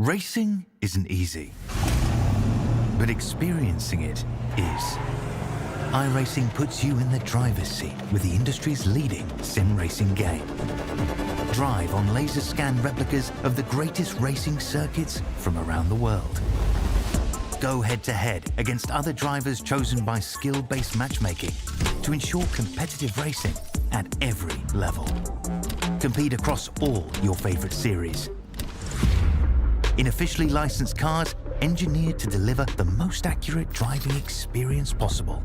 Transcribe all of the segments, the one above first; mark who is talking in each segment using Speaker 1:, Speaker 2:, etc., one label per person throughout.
Speaker 1: Racing isn't easy, but experiencing it is. iRacing puts you in the driver's seat with the industry's leading sim racing game. Drive on laser scan replicas of the greatest racing circuits from around the world. Go head-to-head against other drivers chosen by skill-based matchmaking to ensure competitive racing at every level. Compete across all your favorite series. In officially licensed cars, engineered to deliver the most accurate driving experience possible.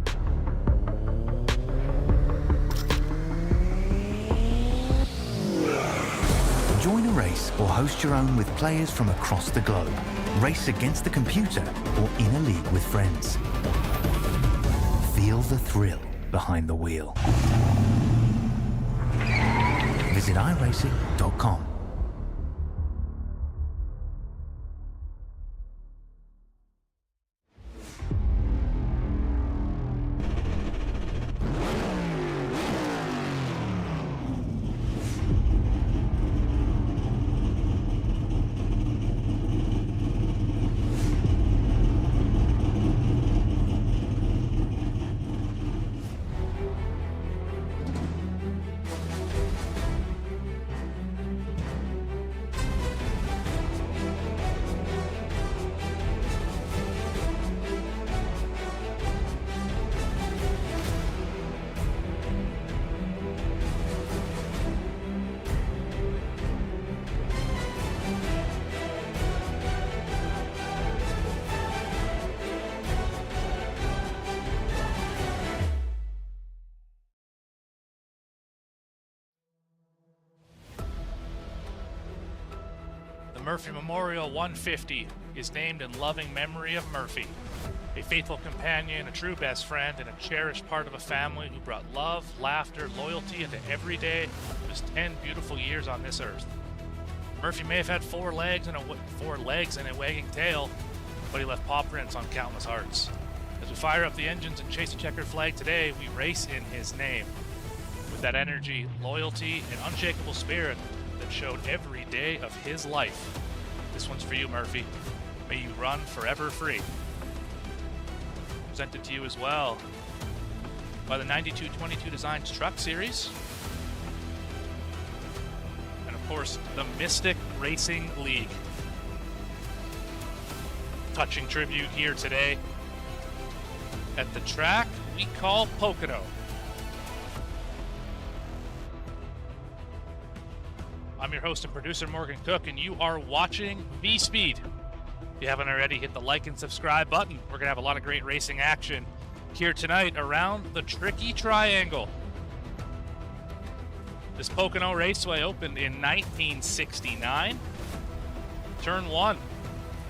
Speaker 1: Join a race or host your own with players from across the globe. Race against the computer or in a league with friends. Feel the thrill behind the wheel. Visit iRacing.com.
Speaker 2: The Murphy Memorial 150 is named in loving memory of Murphy, a faithful companion, a true best friend, and a cherished part of a family who brought love, laughter, loyalty into every day of his 10 beautiful years on this earth. Murphy may have had four legs and a wagging tail, but he left paw prints on countless hearts. As we fire up the engines and chase a checkered flag today, we race in his name. With that energy, loyalty, and unshakable spirit that showed every day of his life. This one's for you, Murphy. May you run forever free. Presented to you as well by the XXII Designs Truck Series. And of course, the Mystic Racing League. Touching tribute here today at the track we call POCONO. I'm your host and producer, Morgan Cook, and you are watching VSPEED. If you haven't already, hit the like and subscribe button. We're going to have a lot of great racing action here tonight around the Tricky Triangle. This POCONO Raceway opened in 1969. Turn 1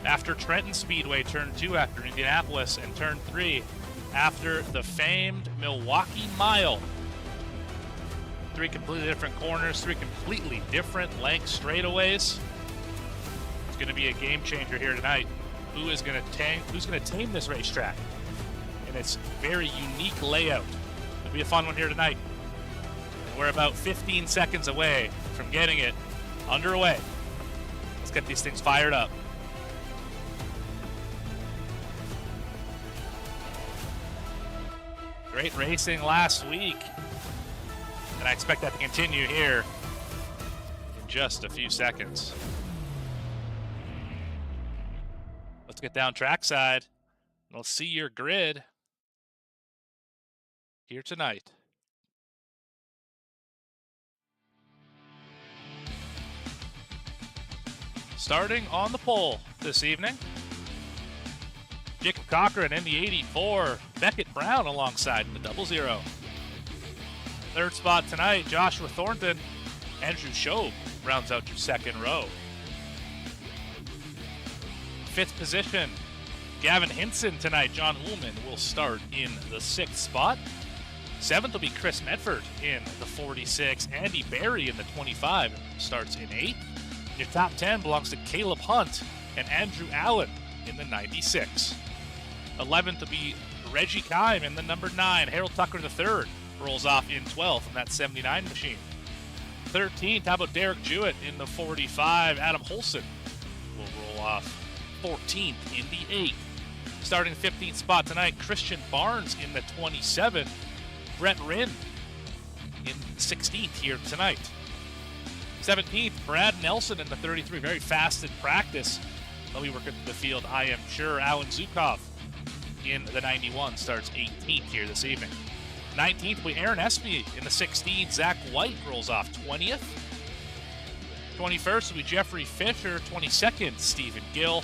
Speaker 2: after Trenton Speedway, Turn 2 after Indianapolis, and Turn 3 after the famed Milwaukee Mile. Three completely different corners, three completely different length straightaways. It's going to be a game changer here tonight. Who's going to tame this racetrack in its very unique layout? It'll be a fun one here tonight. And we're about 15 seconds away from getting it underway. Let's get these things fired up. Great racing last week. And I expect that to continue here in just a few seconds. Let's get down trackside and we'll see your grid here tonight. Starting on the pole this evening, Jacob Cochran in the 84, Beckett Brown alongside in the 00. Third spot tonight, Joshua Thornton. Andrew Schob rounds out your second row. Fifth position, Gavin Hinson tonight. John Ullman will start in the 6th spot. 7th will be Chris Medford in the 46. Andy Barry in the 25 starts in 8th. Your top 10 belongs to Caleb Hunt and Andrew Allen in the 96. 11th will be Reggie Kime in the number 9. Harold Tucker III rolls off in 12th in that 79 machine. 13th, how about Derek Jewett in the 45? Adam Holson will roll off 14th in the 8th. Starting 15th spot tonight, Christian Barnes in the 27. Brett Rinn in 16th here tonight. 17th, Brad Nelson in the 33. Very fast in practice. They'll be working the field, I am sure. Alan Zukov in the 91 starts 18th here this evening. 19th, we Aaron Espy in the 16. Zach White rolls off 20th. 21st, we Jeffrey Fisher. 22nd, Stephen Gill.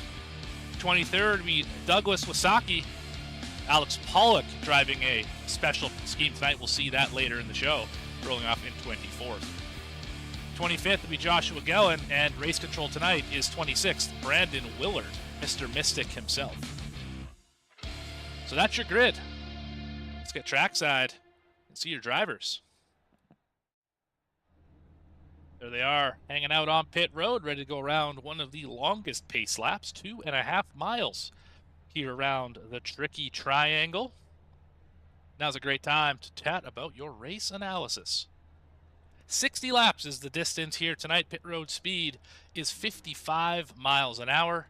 Speaker 2: 23rd, we Douglas Wasaki. Alex Pollock driving a special scheme tonight. We'll see that later in the show, rolling off in 24th. 25th will be Joshua Gellin, and race control tonight is 26th, Brandon Willard, Mr. Mystic himself. So that's your grid. Let's get trackside and see your drivers. There they are, hanging out on pit road, ready to go around one of the longest pace laps, 2.5 miles here around the tricky triangle. Now's a great time to chat about your race analysis. 60 laps is the distance here tonight. Pit road speed is 55 miles an hour.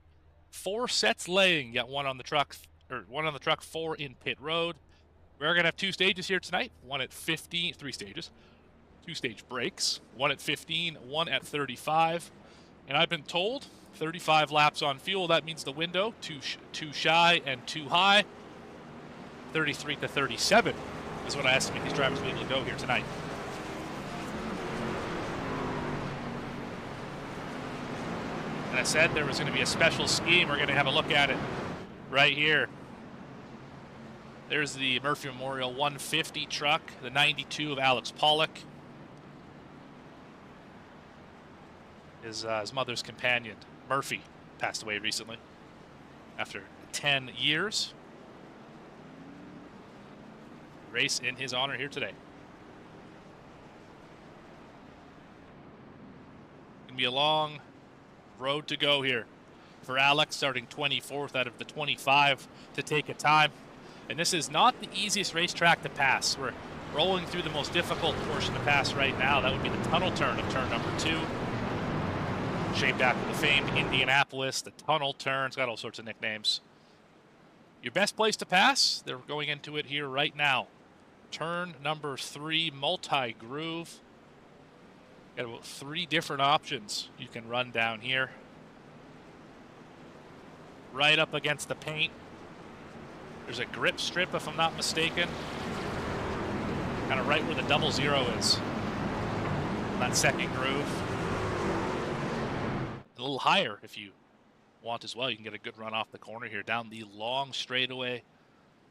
Speaker 2: 4 sets laying. You got one on the truck, 4 in pit road. We're going to have 2 stages here tonight. One at 15, 3 stages. 2 stage breaks. One at 15, one at 35. And I've been told 35 laps on fuel. That means the window, too shy and too high. 33 to 37 is what I estimate these drivers will be able to go here tonight. And I said there was going to be a special scheme. We're going to have a look at it right here. There's the Murphy Memorial 150 truck, the 92 of Alex Pollock. His mother's companion, Murphy, passed away recently after 10 years. Race in his honor here today. Gonna be a long road to go here for Alex, starting 24th out of the 25 to take a time. And this is not the easiest racetrack to pass. We're rolling through the most difficult portion to pass right now. That would be the tunnel turn of turn number 2. Shaped after the famed Indianapolis, the tunnel turn. It's got all sorts of nicknames. Your best place to pass, they're going into it here right now. Turn number 3, multi-groove. Got about 3 different options you can run down here. Right up against the paint. There's a grip strip, if I'm not mistaken. Kind of right where the 00 is. That second groove. A little higher if you want as well. You can get a good run off the corner here down the long straightaway.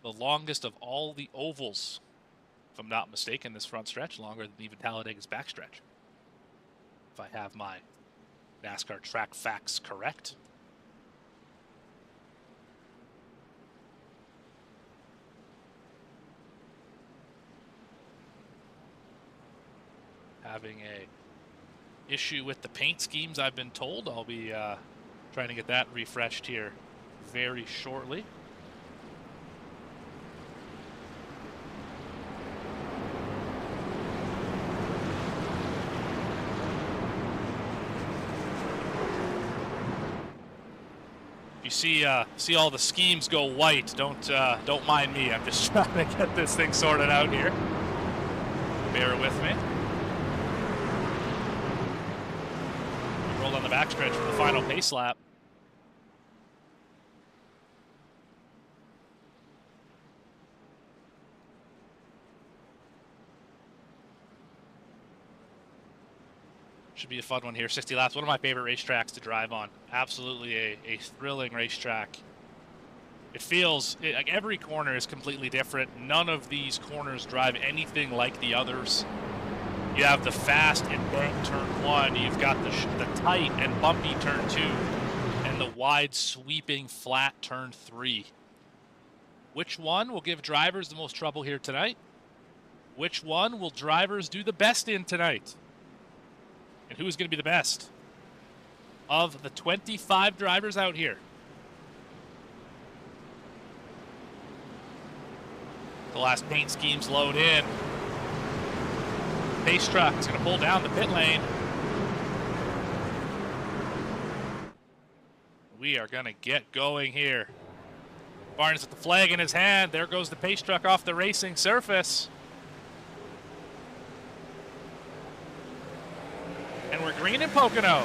Speaker 2: The longest of all the ovals, if I'm not mistaken, this front stretch, longer than even Talladega's backstretch. If I have my NASCAR track facts correct. Having a issue with the paint schemes, I've been told. I'll be trying to get that refreshed here very shortly. You see all the schemes go white. Don't mind me. I'm just trying to get this thing sorted out here. Bear with me. On the backstretch for the final pace lap. Should be a fun one here. 60 laps. One of my favorite racetracks to drive on. Absolutely a thrilling racetrack. It feels like every corner is completely different. None of these corners drive anything like the others. You have the fast and bank turn 1. You've got the tight and bumpy turn 2, and the wide sweeping flat turn 3. Which one will give drivers the most trouble here tonight? Which one will drivers do the best in tonight? And who is going to be the best? Of the 25 drivers out here, the last paint schemes load in. Pace truck is going to pull down the pit lane. we are going to get going here. Barnes with the flag in his hand. There goes the pace truck off the racing surface. And we're green in Pocono.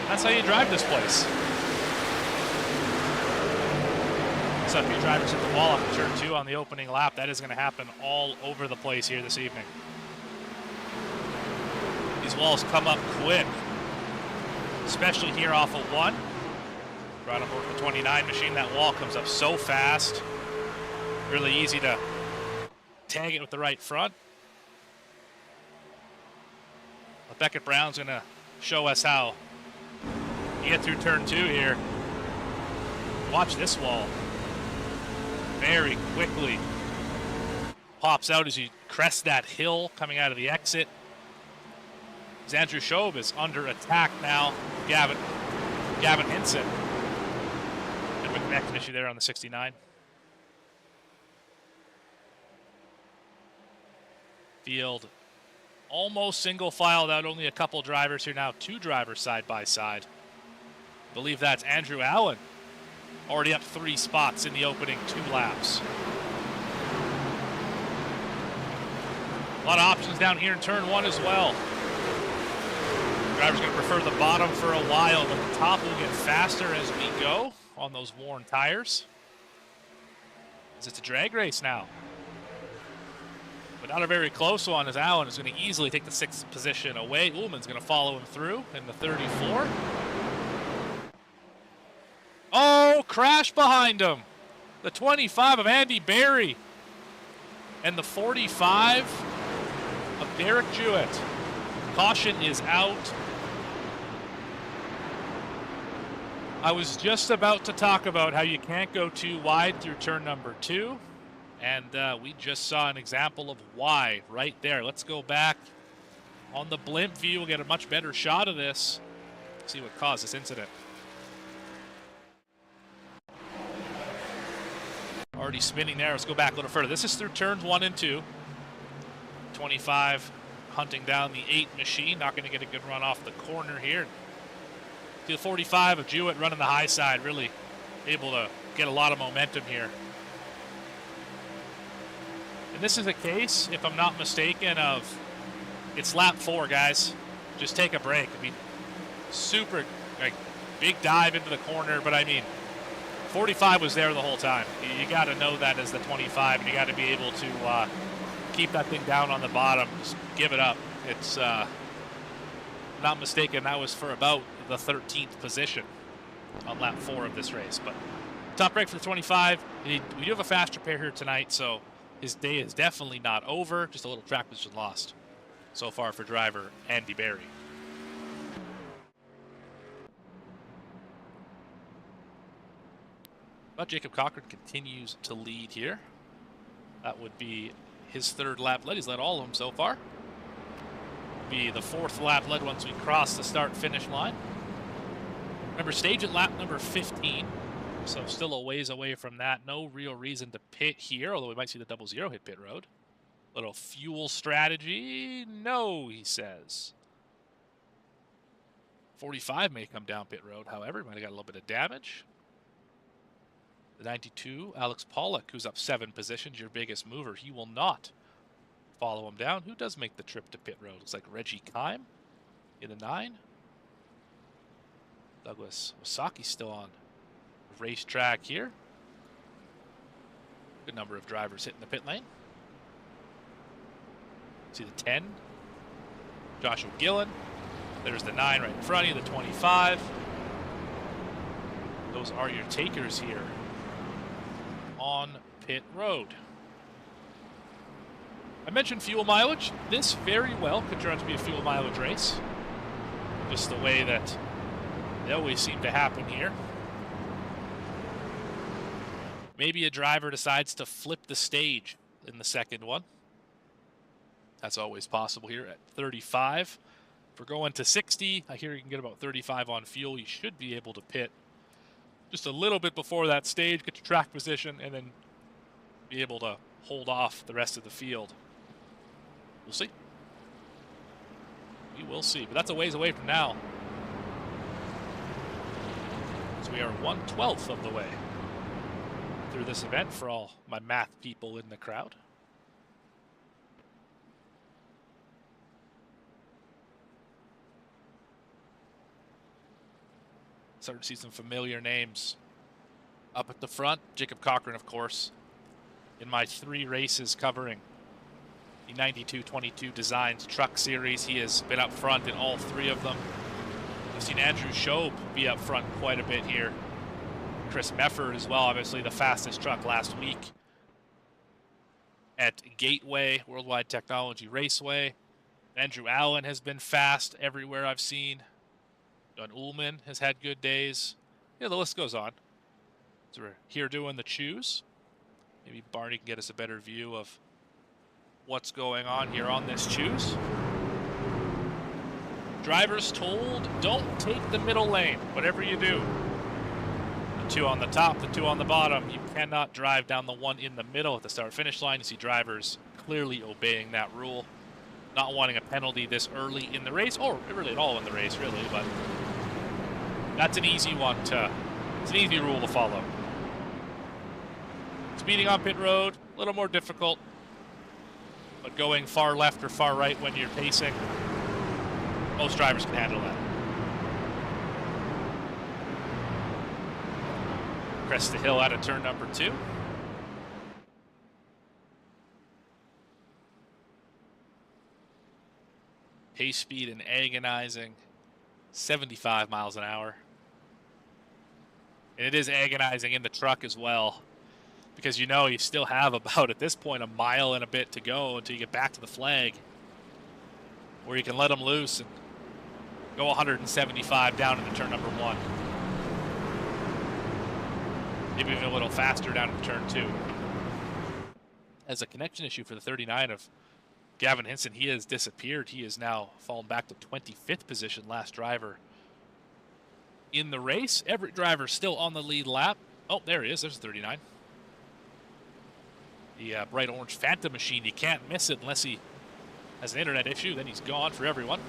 Speaker 2: That's how you drive this place. So if your drivers hit the wall on turn 2 on the opening lap, that is going to happen all over the place here this evening. These walls come up quick, especially here off of 1. Right on board the 29 machine, that wall comes up so fast. Really easy to tag it with the right front. But Beckett Brown's going to show us how you get through turn 2 here. Watch this wall. Very quickly pops out as you crest that hill coming out of the exit. As Andrew Schob is under attack now. Gavin Hinson. And with the next issue there on the 69. Field almost single filed out, only a couple drivers here now, 2 drivers side by side. I believe that's Andrew Allen, already up 3 spots in the opening 2 laps. A lot of options down here in turn 1 as well. Driver's going to prefer the bottom for a while, but the top will get faster as we go on those worn tires. As it's a drag race now. But not a very close one, as Allen is going to easily take the 6th position away. Ullman's going to follow him through in the 34. Oh, crash behind him. The 25 of Andy Berry. And the 45 of Derek Jewett. Caution is out. I was just about to talk about how you can't go too wide through turn number 2. And we just saw an example of why right there. Let's go back on the blimp view. We'll get a much better shot of this. See what caused this incident. Already spinning there. Let's go back a little further. This is through turns 1 and 2. 25 hunting down the 8 machine. Not going to get a good run off the corner here. See the 45 of Jewett running the high side. Really able to get a lot of momentum here. And this is a case, if I'm not mistaken, of it's lap 4, guys. Just take a break. I mean, super, like, big dive into the corner, but I mean, 45 was there the whole time. You got to know that as the 25, and you got to be able to keep that thing down on the bottom. Just give it up. It's not mistaken, that was for about the 13th position on lap 4 of this race. But top break for the 25. We do have a fast repair here tonight, so his day is definitely not over. Just a little track position lost so far for driver Andy Berry. But Jacob Cochran continues to lead here. That would be his 3rd lap led. He's led all of them so far. Be the 4th lap led once we cross the start-finish line. Remember, stage at lap number 15, so still a ways away from that. No real reason to pit here, although we might see the 00 hit pit road. Little fuel strategy. No, he says. 45 may come down pit road, however. Might have got a little bit of damage. The 92, Alex Pollock, who's up 7 positions, your biggest mover. He will not follow him down. Who does make the trip to pit road? Looks like Reggie Kime in the 9. Douglas Wasaki still on the racetrack here. Good number of drivers hitting the pit lane. See the 10, Joshua Gillen. There's the 9 right in front of you, the 25. Those are your takers here on pit road. I mentioned fuel mileage. This very well could turn out to be a fuel mileage race. Just the way that they always seem to happen here. Maybe a driver decides to flip the stage in the second one. That's always possible here at 35. If we're going to 60, I hear you can get about 35 on fuel. You should be able to pit just a little bit before that stage, get your track position, and then be able to hold off the rest of the field. We'll see. We will see, but that's a ways away from now. So we are 1/12 of the way through this event for all my math people in the crowd. Starting to see some familiar names up at the front. Jacob Cochran, of course, in my 3 races covering the 92-22 Designs Truck Series. He has been up front in all 3 of them. I've seen Andrew Schob be up front quite a bit here. Chris Mefford as well, obviously the fastest truck last week at Gateway, Worldwide Technology Raceway. Andrew Allen has been fast everywhere I've seen. John Ullman has had good days. Yeah, the list goes on. So we're here doing the choose. Maybe Barney can get us a better view of what's going on here on this choose. Drivers told, don't take the middle lane, whatever you do. The 2 on the top, the 2 on the bottom. You cannot drive down the 1 in the middle at the start-finish line. You see drivers clearly obeying that rule, not wanting a penalty this early in the race, or really at all in the race, really, but that's an easy one to, it's an easy rule to follow. Speeding on pit road, a little more difficult, but going far left or far right when you're pacing, most drivers can handle that. Crest the hill out of turn number 2. Pace speed and agonizing 75 miles an hour. And it is agonizing in the truck as well, because you know you still have about, at this point, a mile and a bit to go until you get back to the flag, where you can let them loose and go 175 down into turn number 1. Maybe even a little faster down into turn 2. As a connection issue for the 39 of Gavin Hinson, he has disappeared. He has now fallen back to 25th position, last driver in the race. Everett driver still on the lead lap. Oh, there he is. There's 39. The bright orange Phantom machine. You can't miss it unless he has an internet issue. Then he's gone for everyone.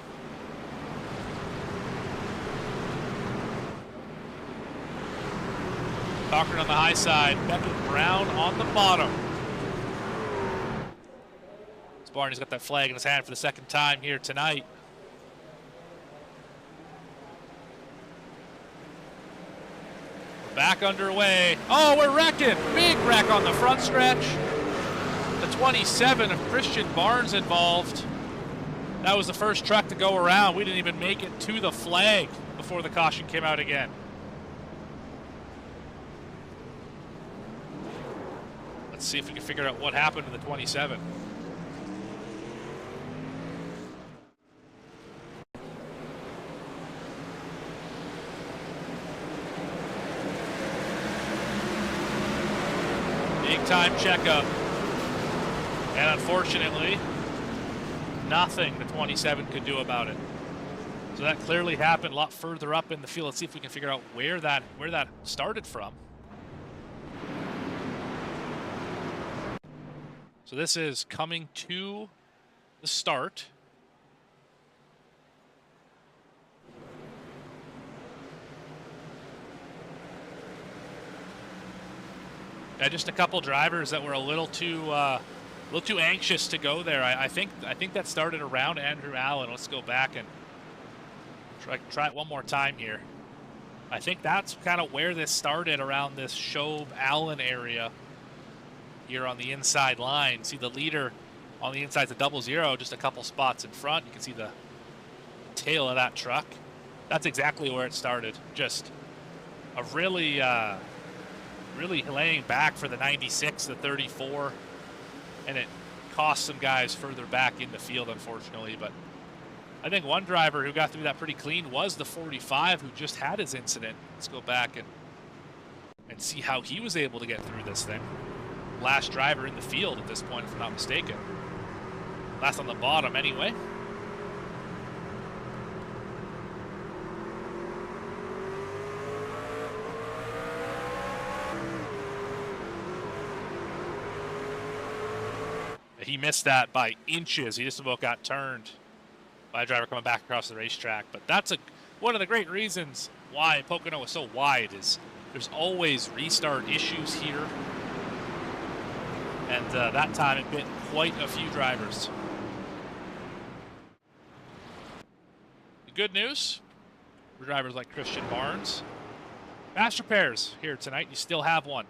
Speaker 2: Cochran on the high side. Beckett Brown on the bottom. Barney's got that flag in his hand for the second time here tonight. We're back underway. Oh, we're wrecking. Big wreck on the front stretch. The 27 of Christian Barnes involved. That was the first truck to go around. We didn't even make it to the flag before the caution came out again. Let's see if we can figure out what happened to the 27. Time checkup, and unfortunately nothing the 27 could do about it. So that clearly happened a lot further up in the field. Let's see if we can figure out where that started from. So this is coming to the start. Just a couple drivers that were a little too anxious to go there. I think that started around Andrew Allen. Let's go back and try it one more time here. I think that's kind of where this started, around this Schob Allen area. here on the inside line. See the leader on the inside, the 00, just a couple spots in front. You can see the tail of that truck. That's exactly where it started. Just a really, really laying back for the 96, the 34, and it cost some guys further back in the field, unfortunately. But I think one driver who got through that pretty clean was the 45, who just had his incident. Let's go back and see how he was able to get through this thing. Last driver in the field at this point, if I'm not mistaken. Last on the bottom, anyway. He missed that by inches. He just about got turned by a driver coming back across the racetrack. But that's one of the great reasons why Pocono is so wide, is there's always restart issues here. And that time it bit quite a few drivers. The good news for drivers like Christian Barnes, fast repairs here tonight. You still have one.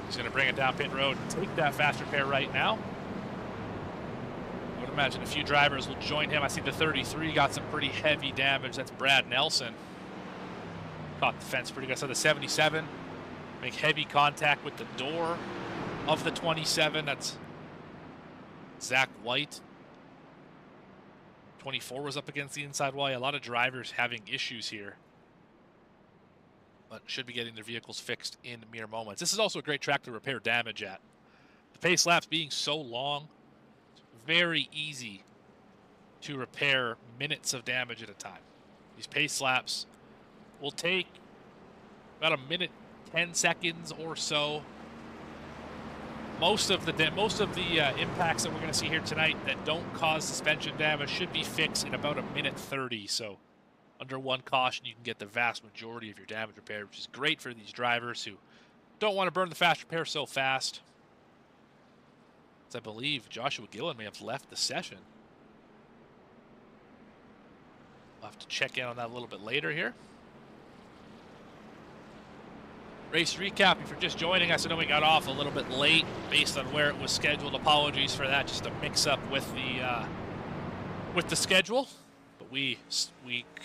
Speaker 2: He's going to bring it down pit road and take that fast repair right now. I would imagine a few drivers will join him. I see the 33 got some pretty heavy damage. That's Brad Nelson. Caught the fence pretty good. So the 77 make heavy contact with the door of the 27. That's Zach White. 24 was up against the inside wall. A lot of drivers having issues here, but should be getting their vehicles fixed in mere moments. This is also a great track to repair damage at. The pace laps being so long, it's very easy to repair minutes of damage at a time. These pace laps will take about a minute, 10 seconds or so. Most of the impacts that we're going to see here tonight that don't cause suspension damage should be fixed in about a minute 30. So under one caution, you can get the vast majority of your damage repaired, which is great for these drivers who don't want to burn the fast repair so fast. As I believe Joshua Gillen may have left the session. We'll have to check in on that a little bit later here. Race recap, if you're just joining us, I know we got off a little bit late based on where it was scheduled. Apologies for that, just a mix-up with the schedule. But we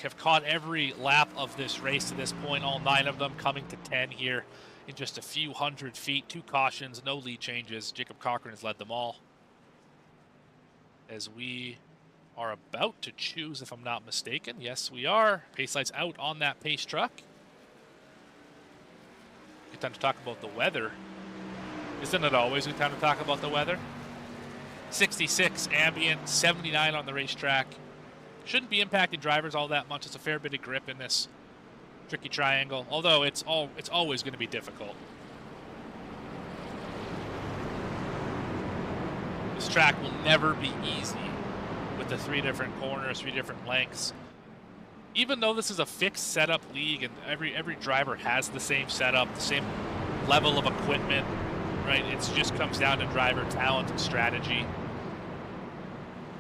Speaker 2: have caught every lap of this race to this point, all 9 of them coming to 10 here in just a few hundred feet. 2 cautions, no lead changes. Jacob Cochran has led them all. As we are about to choose, if I'm not mistaken. Yes, we are. Pace lights out on that pace truck. Good time to talk about the weather. Isn't it always a good time to talk about the weather? 66 ambient, 79 on the racetrack. Shouldn't be impacting drivers all that much. It's a fair bit of grip in this tricky triangle, although it's always going to be difficult. This track will never be easy with the 3 different corners, 3 different lengths. Even though this is a fixed setup league and every driver has the same setup, the same level of equipment, right? It just comes down to driver talent and strategy.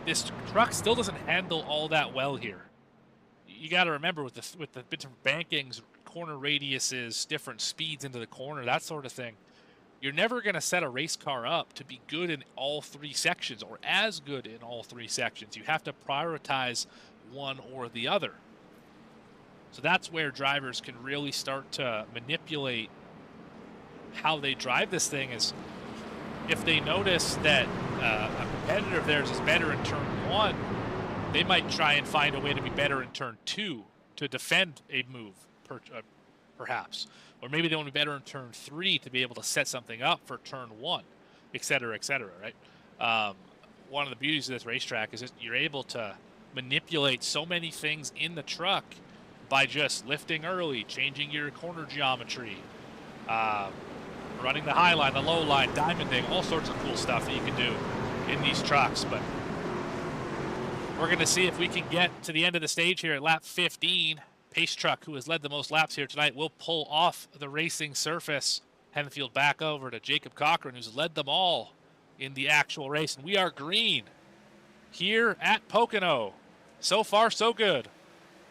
Speaker 2: This truck still doesn't handle all that well here. You got to remember with the different bankings, corner radiuses, different speeds into the corner, that sort of thing. You're never going to set a race car up to be good in all 3 sections or as good in all 3 sections. You have to prioritize one or the other. So that's where drivers can really start to manipulate how they drive this thing. Is if they notice that a competitor of theirs is better in turn 1, they might try and find a way to be better in turn 2 to defend a move, perhaps. Or maybe they want to be better in turn 3 to be able to set something up for turn 1, et cetera, right? One of the beauties of this racetrack is that you're able to manipulate so many things in the truck by just lifting early, changing your corner geometry, running the high line, the low line, diamonding, all sorts of cool stuff that you can do in these trucks. But we're going to see if we can get to the end of the stage here at lap 15. Pace truck, who has led the most laps here tonight, will pull off the racing surface. Hand the field back over to Jacob Cochran, who's led them all in the actual race. And we are green here at Pocono. So far, so good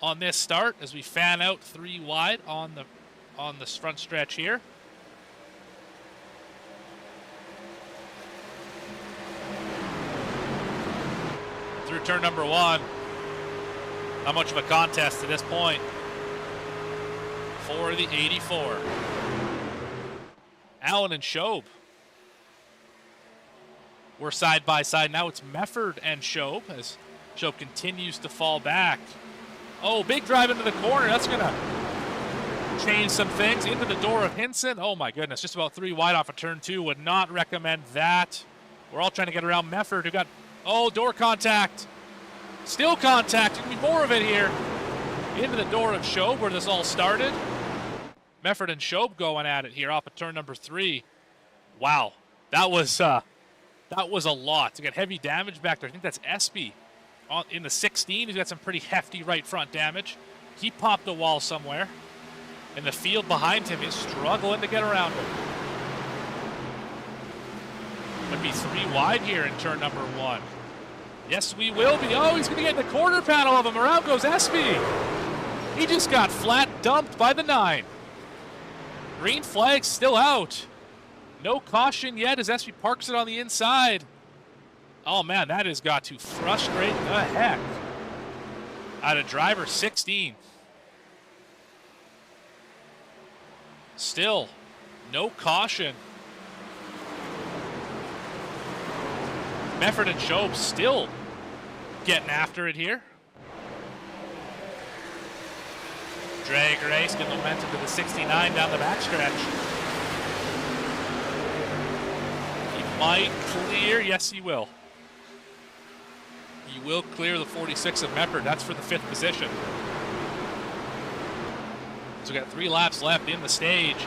Speaker 2: on this start as we fan out 3 wide on the front stretch here. through turn number 1. Not much of a contest at this point for the 84. Allen and Shobe. We're side by side. Now it's Mefford and Shobe as Shobe continues to fall back. Oh, big drive into the corner. That's going to change some things. Into the door of Hinson. Oh my goodness, just about 3 wide off of turn 2. Would not recommend that. We're all trying to get around Mefford, who got, oh, door contact. Still contact. There's going to be more of it here. Into the door of Shobe, where this all started. Mefford and Shobe going at it here off of turn number 3. Wow, that was a lot. To get heavy damage back there. I think that's Espy in the 16. He's got some pretty hefty right front damage. He popped a wall somewhere. And the field behind him is struggling to get around him. Would be 3 wide here in turn number 1. Yes, we will be. Oh, he's going to get in the quarter panel of him. Around goes Espy. He just got flat dumped by the 9. Green flag still out. No caution yet as Espy parks it on the inside. Oh, man, that has got to frustrate the heck out of driver 16. Still, no caution. Mefford and Shobe still getting after it here. Drag race, get momentum to the 69 down the backstretch. He might clear. Yes, he will. He will clear the 46 of Mefford. That's for the 5th position. So we got 3 laps left in the stage.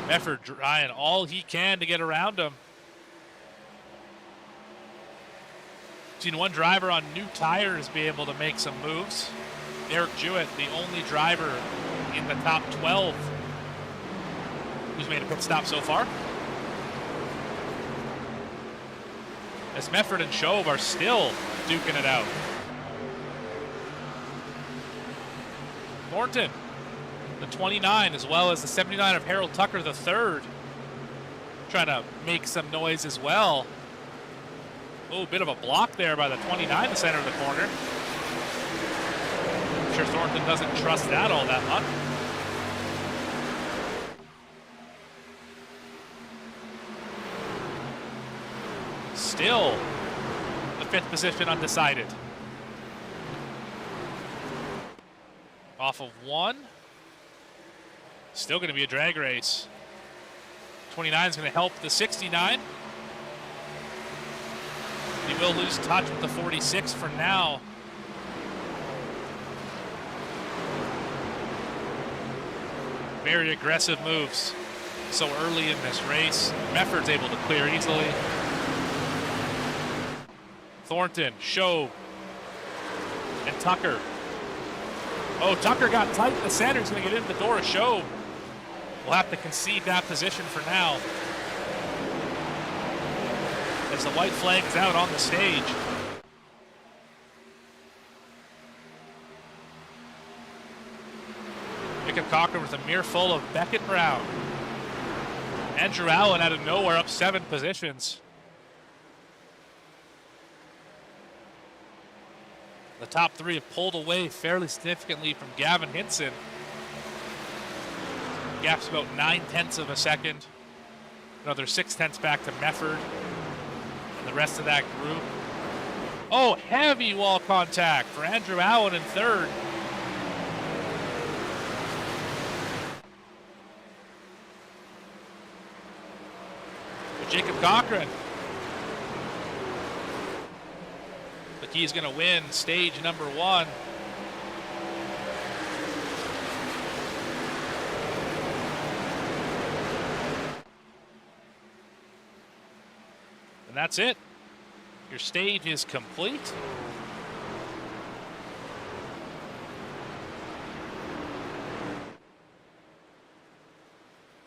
Speaker 2: Mefford trying all he can to get around him. Seen one driver on new tires be able to make some moves. Eric Jewett, the only driver in the top 12 who's made a pit stop so far. As Mefford and Shobe are still duking it out. Thornton, the 29, as well as the 79 of Harold Tucker, the 3rd, trying to make some noise as well. Oh, bit of a block there by the 29 in the center of the corner. I'm sure Thornton doesn't trust that all that much. Still, the 5th position undecided. Off of 1. Still going to be a drag race. 29 is going to help the 69. He will lose touch with the 46 for now. Very aggressive moves so early in this race. Mefford's able to clear easily. Thornton, Shobe, and Tucker. Oh, Tucker got tight in the center. He's going to get into the door of Shobe. We'll have to concede that position for now, as the white flag is out on the stage. Jacob Cochran with a mirror full of Beckett Brown. Andrew Allen out of nowhere up 7 positions. The top 3 have pulled away fairly significantly from Gavin Hinson. Gap's about 9/10 of a second. Another 6/10 back to Mefford and the rest of that group. Oh, heavy wall contact for Andrew Allen in 3rd. But Jacob Cochran, but he's going to win stage number 1. And that's it. Your stage is complete.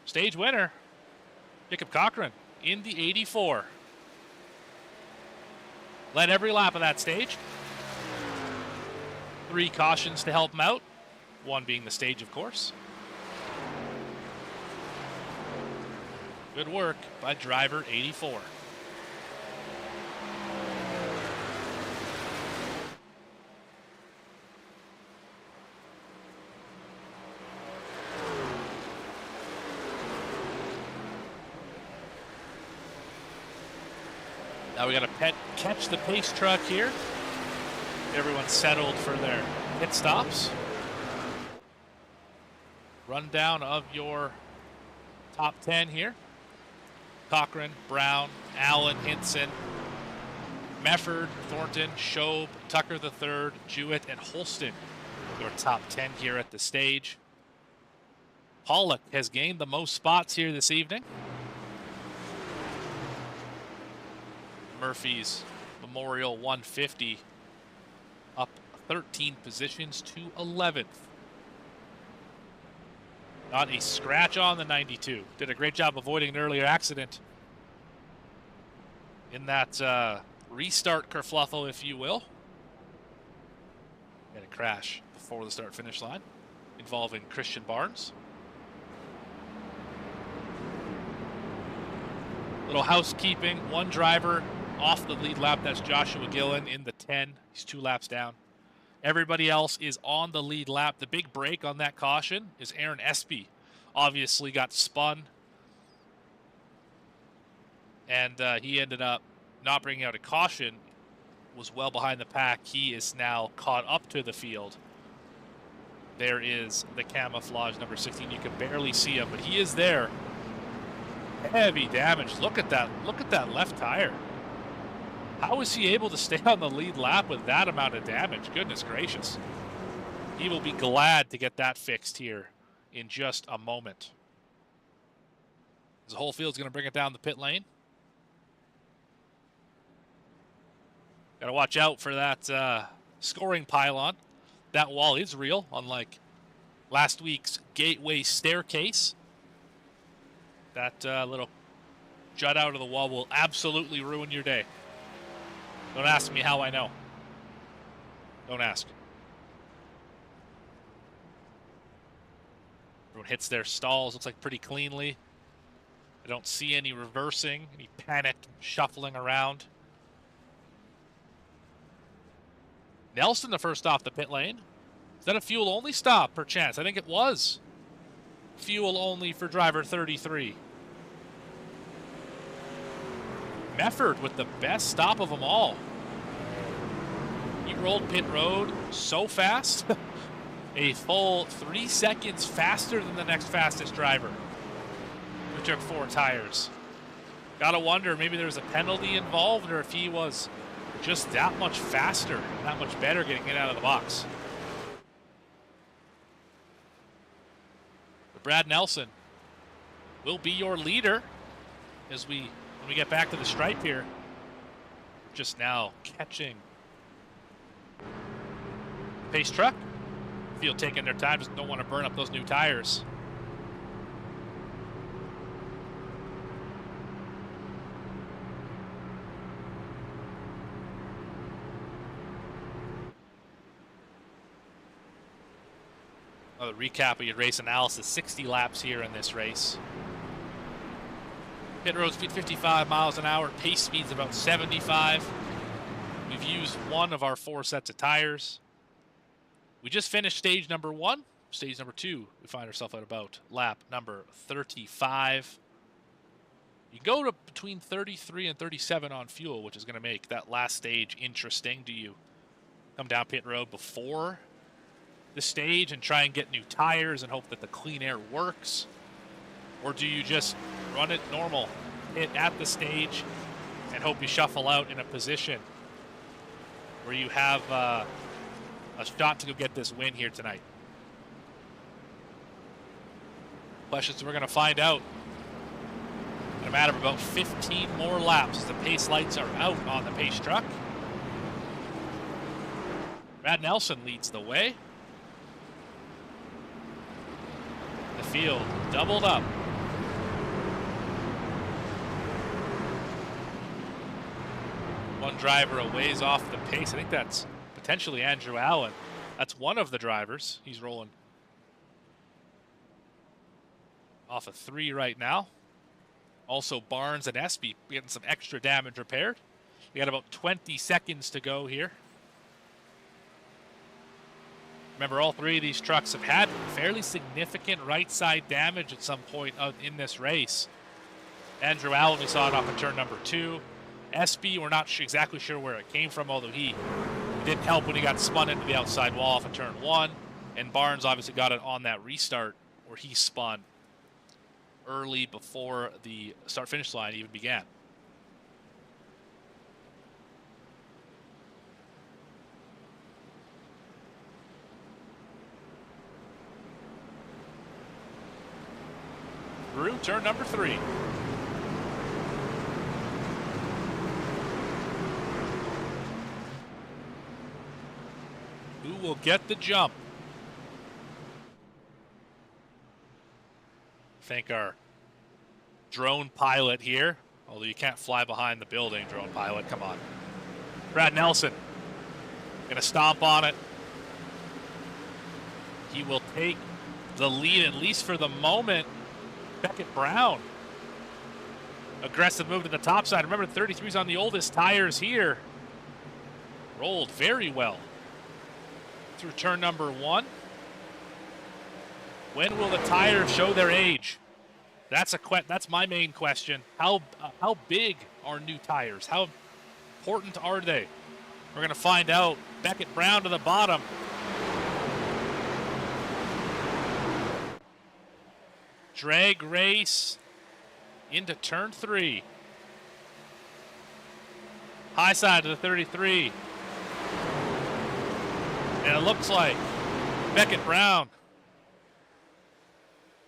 Speaker 2: Stage winner, Jacob Cochran in the 84. Led every lap of that stage. 3 cautions to help him out. 1 being the stage, of course. Good work by driver 84. Now we got to catch the pace truck here. Everyone's settled for their pit stops. Rundown of your top 10 here. Cochran, Brown, Allen, Hinson, Mefford, Thornton, Shobe, Tucker III, Jewett, and Holston. Your top 10 here at the stage. Pollock has gained the most spots here this evening. Murphy's Memorial 150 up 13 positions to 11th. Not a scratch on the 92. Did a great job avoiding an earlier accident in that restart kerfluffle, if you will. Had a crash before the start-finish line involving Christian Barnes. Little housekeeping. One driver off the lead lap. That's Joshua Gillen in the 10. He's 2 laps down. Everybody else is on the lead lap. The big break on that caution is Aaron Espy. Obviously got spun. And he ended up not bringing out a caution. Was well behind the pack. He is now caught up to the field. There is the camouflage number 16. You can barely see him, but he is there. Heavy damage. Look at that. Look at that left tire. How is he able to stay on the lead lap with that amount of damage? Goodness gracious. He will be glad to get that fixed here in just a moment. The whole field's going to bring it down the pit lane. Got to watch out for that scoring pylon. That wall is real, unlike last week's Gateway staircase. That little jut out of the wall will absolutely ruin your day. Don't ask me how I know. Don't ask. Everyone hits their stalls, looks like pretty cleanly. I don't see any reversing, any panic shuffling around. Nelson the first off the pit lane. Is that a fuel-only stop, perchance? I think it was. Fuel-only for driver 33. Mefford with the best stop of them all. He rolled pit road so fast. A full 3 seconds faster than the next fastest driver, who took 4 tires. Gotta wonder, maybe there was a penalty involved, or if he was just that much faster, that much better getting it out of the box. But Brad Nelson will be your leader as when we get back to the stripe here. Just now catching pace truck. Field taking their time, just don't want to burn up those new tires. Another recap of your race analysis. 60 laps here in this race. Pit road speed 55 miles an hour. Pace speed's about 75. We've used 1 of our 4 sets of tires. We just finished stage number 1. Stage number 2, we find ourselves at about lap number 35. You go to between 33 and 37 on fuel, which is going to make that last stage interesting. Do you come down pit road before the stage and try and get new tires and hope that the clean air works? Or do you just run it normal, hit at the stage, and hope you shuffle out in a position where you have a shot to go get this win here tonight? Questions we're going to find out in a matter of about 15 more laps. The pace lights are out on the pace truck. Brad Nelson leads the way. The field doubled up. One driver a ways off the pace. I think that's potentially Andrew Allen. That's one of the drivers. He's rolling off of 3 right now. Also Barnes and Espy getting some extra damage repaired. We got about 20 seconds to go here. Remember, all 3 of these trucks have had fairly significant right side damage at some point in this race. Andrew Allen, we saw it off of turn number 2. SB, we're not exactly sure where it came from, although he didn't help when he got spun into the outside wall off of turn 1. And Barnes obviously got it on that restart where he spun early before the start-finish line even began. Through turn number 3. Who will get the jump? Thank our drone pilot here. Although you can't fly behind the building, drone pilot. Come on. Brad Nelson. Gonna stomp on it. He will take the lead, at least for the moment. Beckett Brown. Aggressive move to the top side. Remember, 33's on the oldest tires here. Rolled very well through turn number 1. When will the tires show their age? That's my main question. How big are new tires? How important are they? We're going to find out. Beckett Brown to the bottom. Drag race into turn 3. High side to the 33. And it looks like Beckett Brown.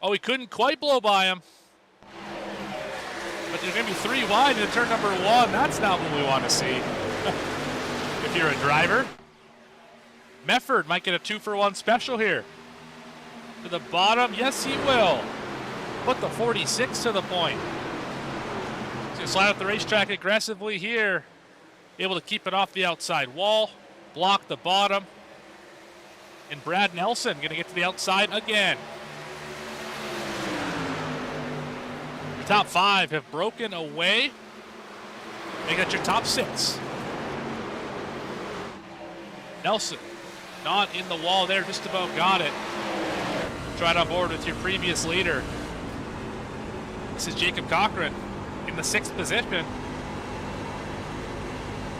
Speaker 2: Oh, he couldn't quite blow by him. But there's going to be 3 wide into turn number 1. That's not what we want to see. If you're a driver. Mefford might get a 2-for-1 special here. To the bottom. Yes, he will. Put the 46 to the point. He's going to slide up the racetrack aggressively here. Able to keep it off the outside wall. Block the bottom. And Brad Nelson going to get to the outside again. The top 5 have broken away. Make that your top 6. Nelson not in the wall there, just about got it. Right on board with your previous leader. This is Jacob Cochran in the 6th position.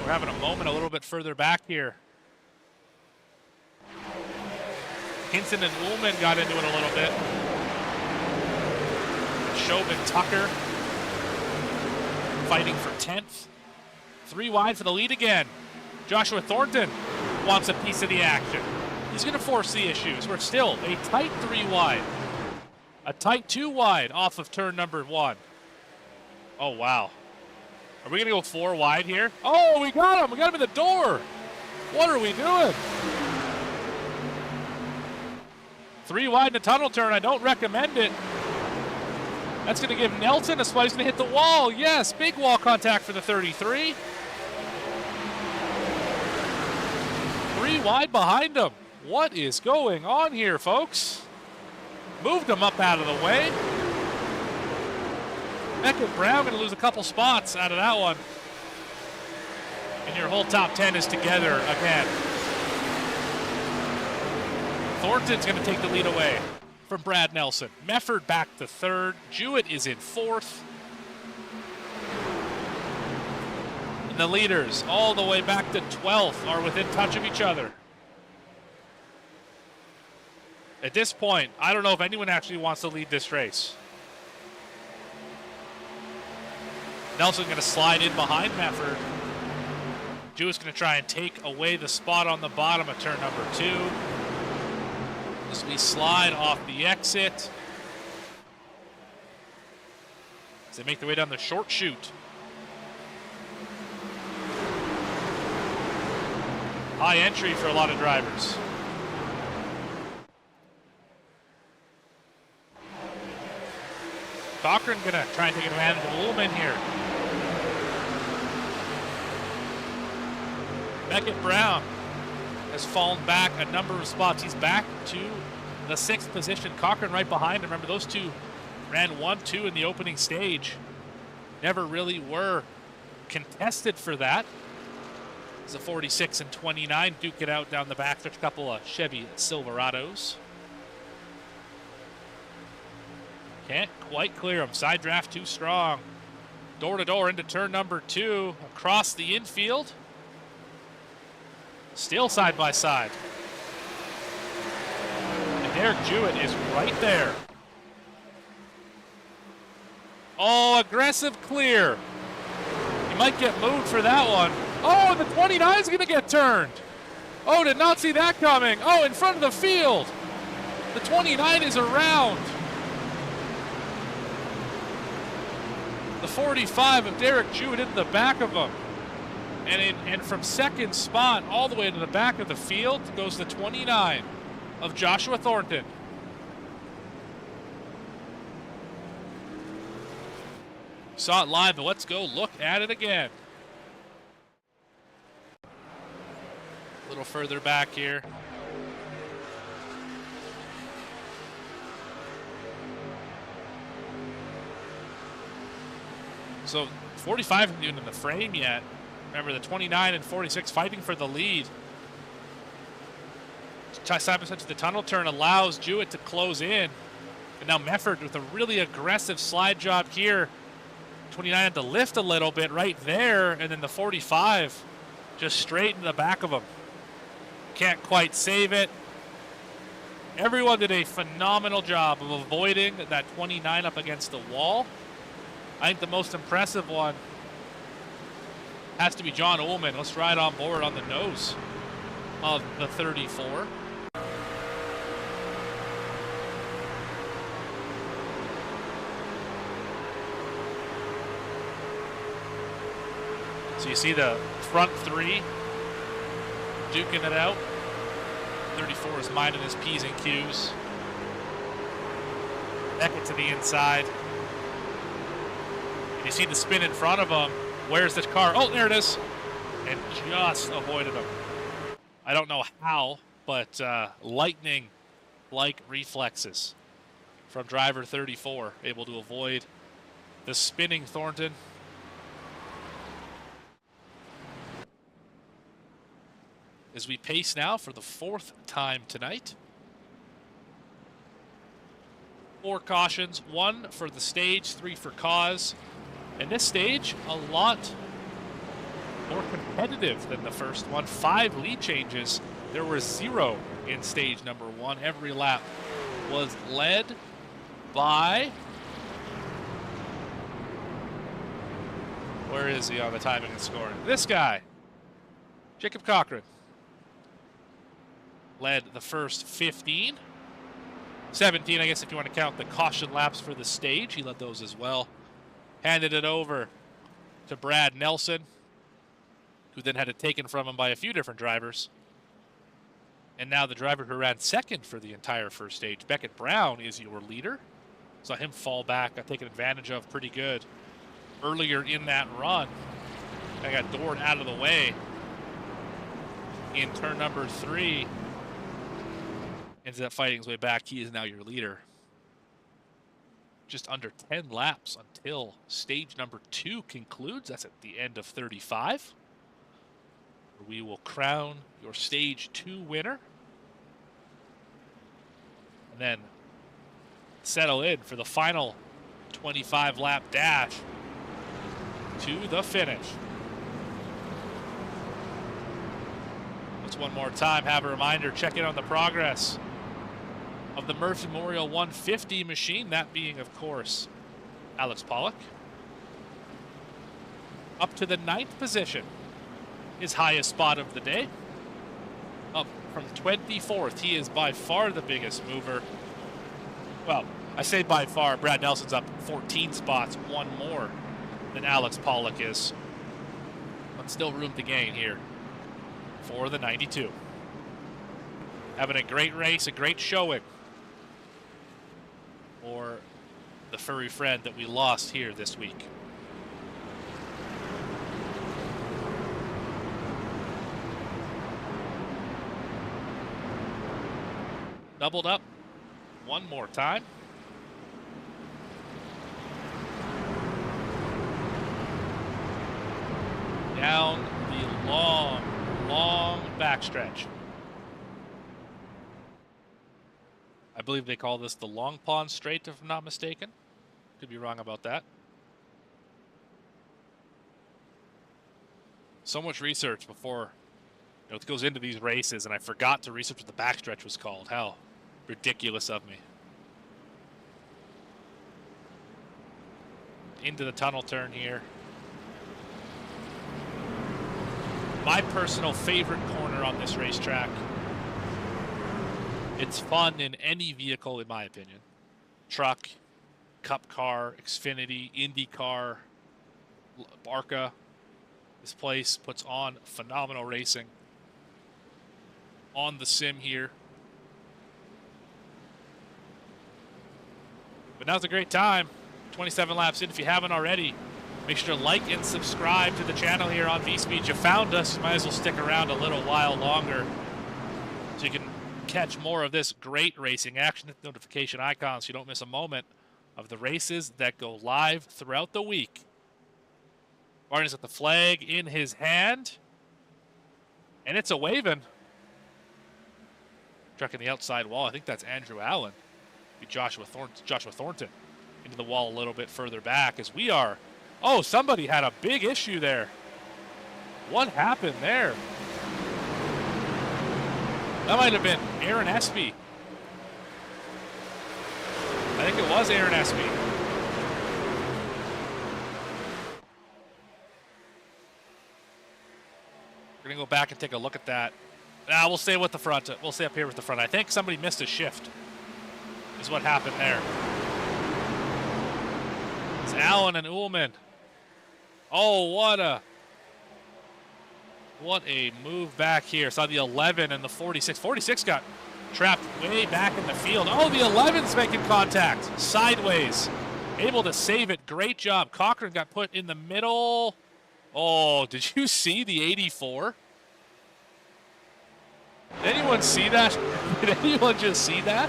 Speaker 2: We're having a moment a little bit further back here. Hinson and Ullman got into it a little bit. Chauvin Tucker fighting for 10th. 3 wide for the lead again. Joshua Thornton wants a piece of the action. He's going to force the issues. We're still a tight 3 wide. A tight 2 wide off of turn number 1. Oh, wow. Are we going to go 4 wide here? Oh, we got him. We got him in the door. What are we doing? 3 wide in the tunnel turn. I don't recommend it. That's going to give Nelson a spot. He's going to hit the wall. Yes, big wall contact for the 33. 3 wide behind him. What is going on here, folks? Moved him up out of the way. Beckett Brown going to lose a couple spots out of that one. And your whole top 10 is together again. Thornton's going to take the lead away from Brad Nelson. Mefford back to 3rd. Jewett is in 4th. And the leaders all the way back to 12th are within touch of each other. At this point, I don't know if anyone actually wants to lead this race. Nelson going to slide in behind Mefford. Jewett's going to try and take away the spot on the bottom of turn number 2. As we slide off the exit. As they make their way down the short chute. High entry for a lot of drivers. Cochran gonna try and take advantage of Ullman here. Beckett Brown has fallen back a number of spots. He's back to the 6th position. Cochran right behind him. Remember, those two ran 1-2 in the opening stage. Never really were contested for that. It's a 46 and 29. Duke it out down the back. There's a couple of Chevy Silverados. Can't quite clear him. Side draft too strong. door-to-door into turn number 2, across the infield. Still side by side. And Derek Jewett is right there. Oh, aggressive clear. He might get moved for that one. Oh, the 29 is going to get turned. Oh, did not see that coming. Oh, in front of the field. The 29 is around. The 45 of Derek Jewett into the back of him. And from second spot all the way to the back of the field goes the 29 of Joshua Thornton. Saw it live, but let's go look at it again. A little further back here. So 45 isn't even in the frame yet. Remember, the 29 and 46 fighting for the lead. Simon to the tunnel turn allows Jewett to close in. And now Mefford with a really aggressive slide job here. 29 had to lift a little bit right there, and then the 45 just straight in the back of him. Can't quite save it. Everyone did a phenomenal job of avoiding that 29 up against the wall. I think the most impressive one has to be John Ullman. Let's ride on board on the nose of the 34. So you see the front 3 duking it out. 34 is minding his P's and Q's. Beckett to the inside. And you see the spin in front of him. Where's this car? Oh, there it is. And just avoided him. I don't know how, but lightning-like reflexes from driver 34. Able to avoid the spinning Thornton. As we pace now for the 4th time tonight. 4 cautions, 1 for the stage, 3 for cause. And this stage, a lot more competitive than the first one. 5 lead changes. There were 0 in stage number 1. Every lap was led by... Where is he on the timing and scoring? This guy, Jacob Cochran. Led the first 15. 17, I guess, if you want to count the caution laps for the stage. He led those as well. Handed it over to Brad Nelson, who then had it taken from him by a few different drivers. And now the driver who ran second for the entire first stage, Beckett Brown, is your leader. Saw him fall back, got taken advantage of pretty good earlier in that run. I got doored out of the way in turn number 3. Ended up fighting his way back. He is now your leader. Just under 10 laps until stage number 2 concludes. That's at the end of 35. We will crown your stage 2 winner. And then settle in for the final 25 lap dash to the finish. Just one more time, have a reminder, check in on the progress of the Murphy Memorial 150 machine, that being, of course, Alex Pollock. Up to the 9th position, his highest spot of the day. Up from 24th, he is by far the biggest mover. Well, I say by far, Brad Nelson's up 14 spots, 1 more than Alex Pollock is. But still room to gain here for the 92. Having a great race, a great showing for the furry friend that we lost here this week. Doubled up one more time. Down the long backstretch. I believe they call this the Long Pond Straight, if I'm not mistaken. Could be wrong about that. So much research before it goes into these races, and I forgot to research what the backstretch was called. How ridiculous of me. Into the tunnel turn here. My personal favorite corner on this racetrack. It's fun in any vehicle, in my opinion. Truck, Cup car, Xfinity, Indy car, Barca. This place puts on phenomenal racing. On the sim here. But now's a great time. 27 laps in. If you haven't already, make sure to like and subscribe to the channel here on VSPEED. You found us, you might as well stick around a little while longer so you can catch more of this great racing action. Hit the notification icon so you don't miss a moment of the races that go live throughout the week. Martin's got the flag in his hand, and it's a waving. Trucking the outside wall. I think that's Andrew Allen. Be Joshua Thornton into the wall a little bit further back as we are. Oh, somebody had a big issue there. What happened there? That might have been Aaron Espy. I think it was Aaron Espy. We're going to go back and take a look at that. We'll stay with the front. We'll stay up here with the front. I think somebody missed a shift is what happened there. It's Allen and Ullman. Oh, what a move back here. Saw the 11 and the 46. 46 got trapped way back in the field. Oh, the 11's making contact. Sideways. Able to save it. Great job. Cochran got put in the middle. Oh, did you see the 84? Did anyone see that? Did anyone just see that?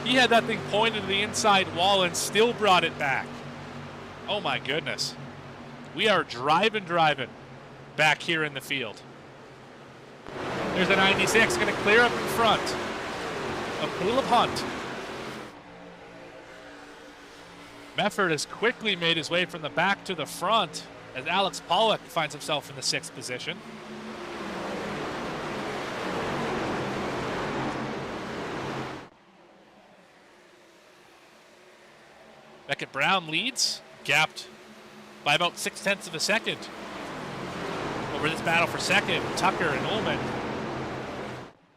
Speaker 2: He had that thing pointed to the inside wall and still brought it back. Oh my goodness. We are driving back here in the field. There's a 96 going to clear up in front of Caleb Hunt. Mefford has quickly made his way from the back to the front as Alex Pollock finds himself in the 6th position. Beckett Brown leads, gapped by about 0.6 of a second over this battle for second. Tucker and Ullman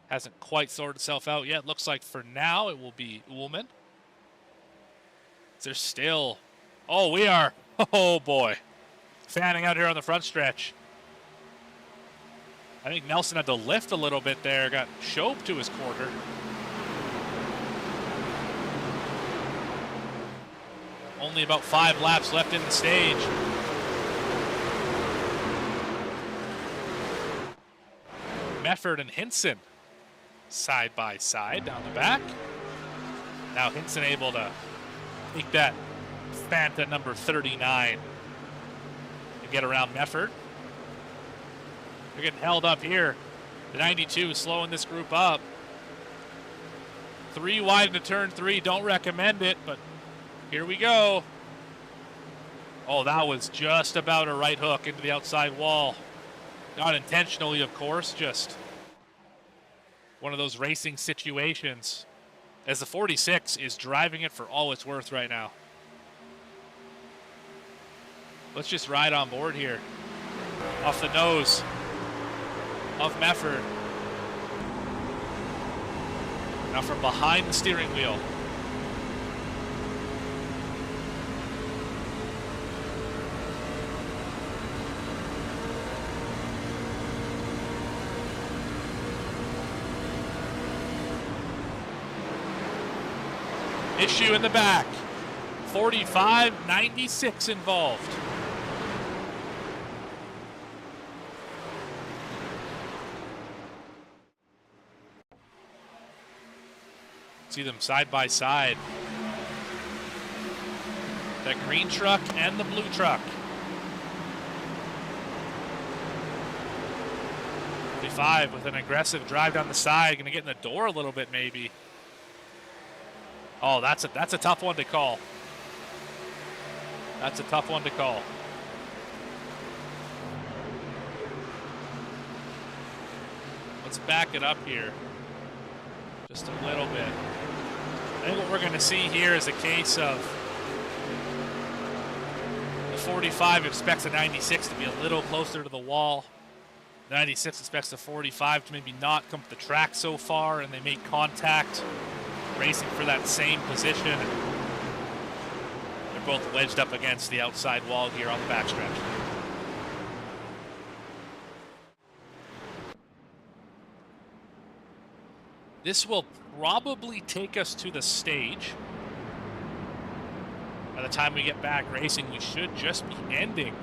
Speaker 2: hasn't quite sorted itself out yet. Looks like for now it will be Ullman. There's still, oh, we are, oh boy, fanning out here on the front stretch. I think Nelson had to lift a little bit there, got Shope to his quarter. Only about 5 laps left in the stage. Mefford and Hinson side by side down the back. Now Hinson able to take that Fanta number 39 and get around Mefford. They're getting held up here. The 92 is slowing this group up. 3 wide into turn 3. Don't recommend it, but here we go. Oh, that was just about a right hook into the outside wall. Not intentionally, of course, just one of those racing situations as the 46 is driving it for all it's worth right now. Let's just ride on board here. Off the nose of Mefford. Now from behind the steering wheel. Issue in the back. 45-96 involved. See them side by side. That green truck and the blue truck. 45 with an aggressive drive down the side. Going to get in the door a little bit maybe. Oh, that's a tough one to call. That's a tough one to call. let's back it up here just a little bit. I think what we're going to see here is a case of the 45 expects the 96 to be a little closer to the wall. The 96 expects the 45 to maybe not come to the track so far, and they make contact, racing for that same position. They're both wedged up against the outside wall here on the backstretch. This will probably take us to the stage. By the time we get back racing, we should just be ending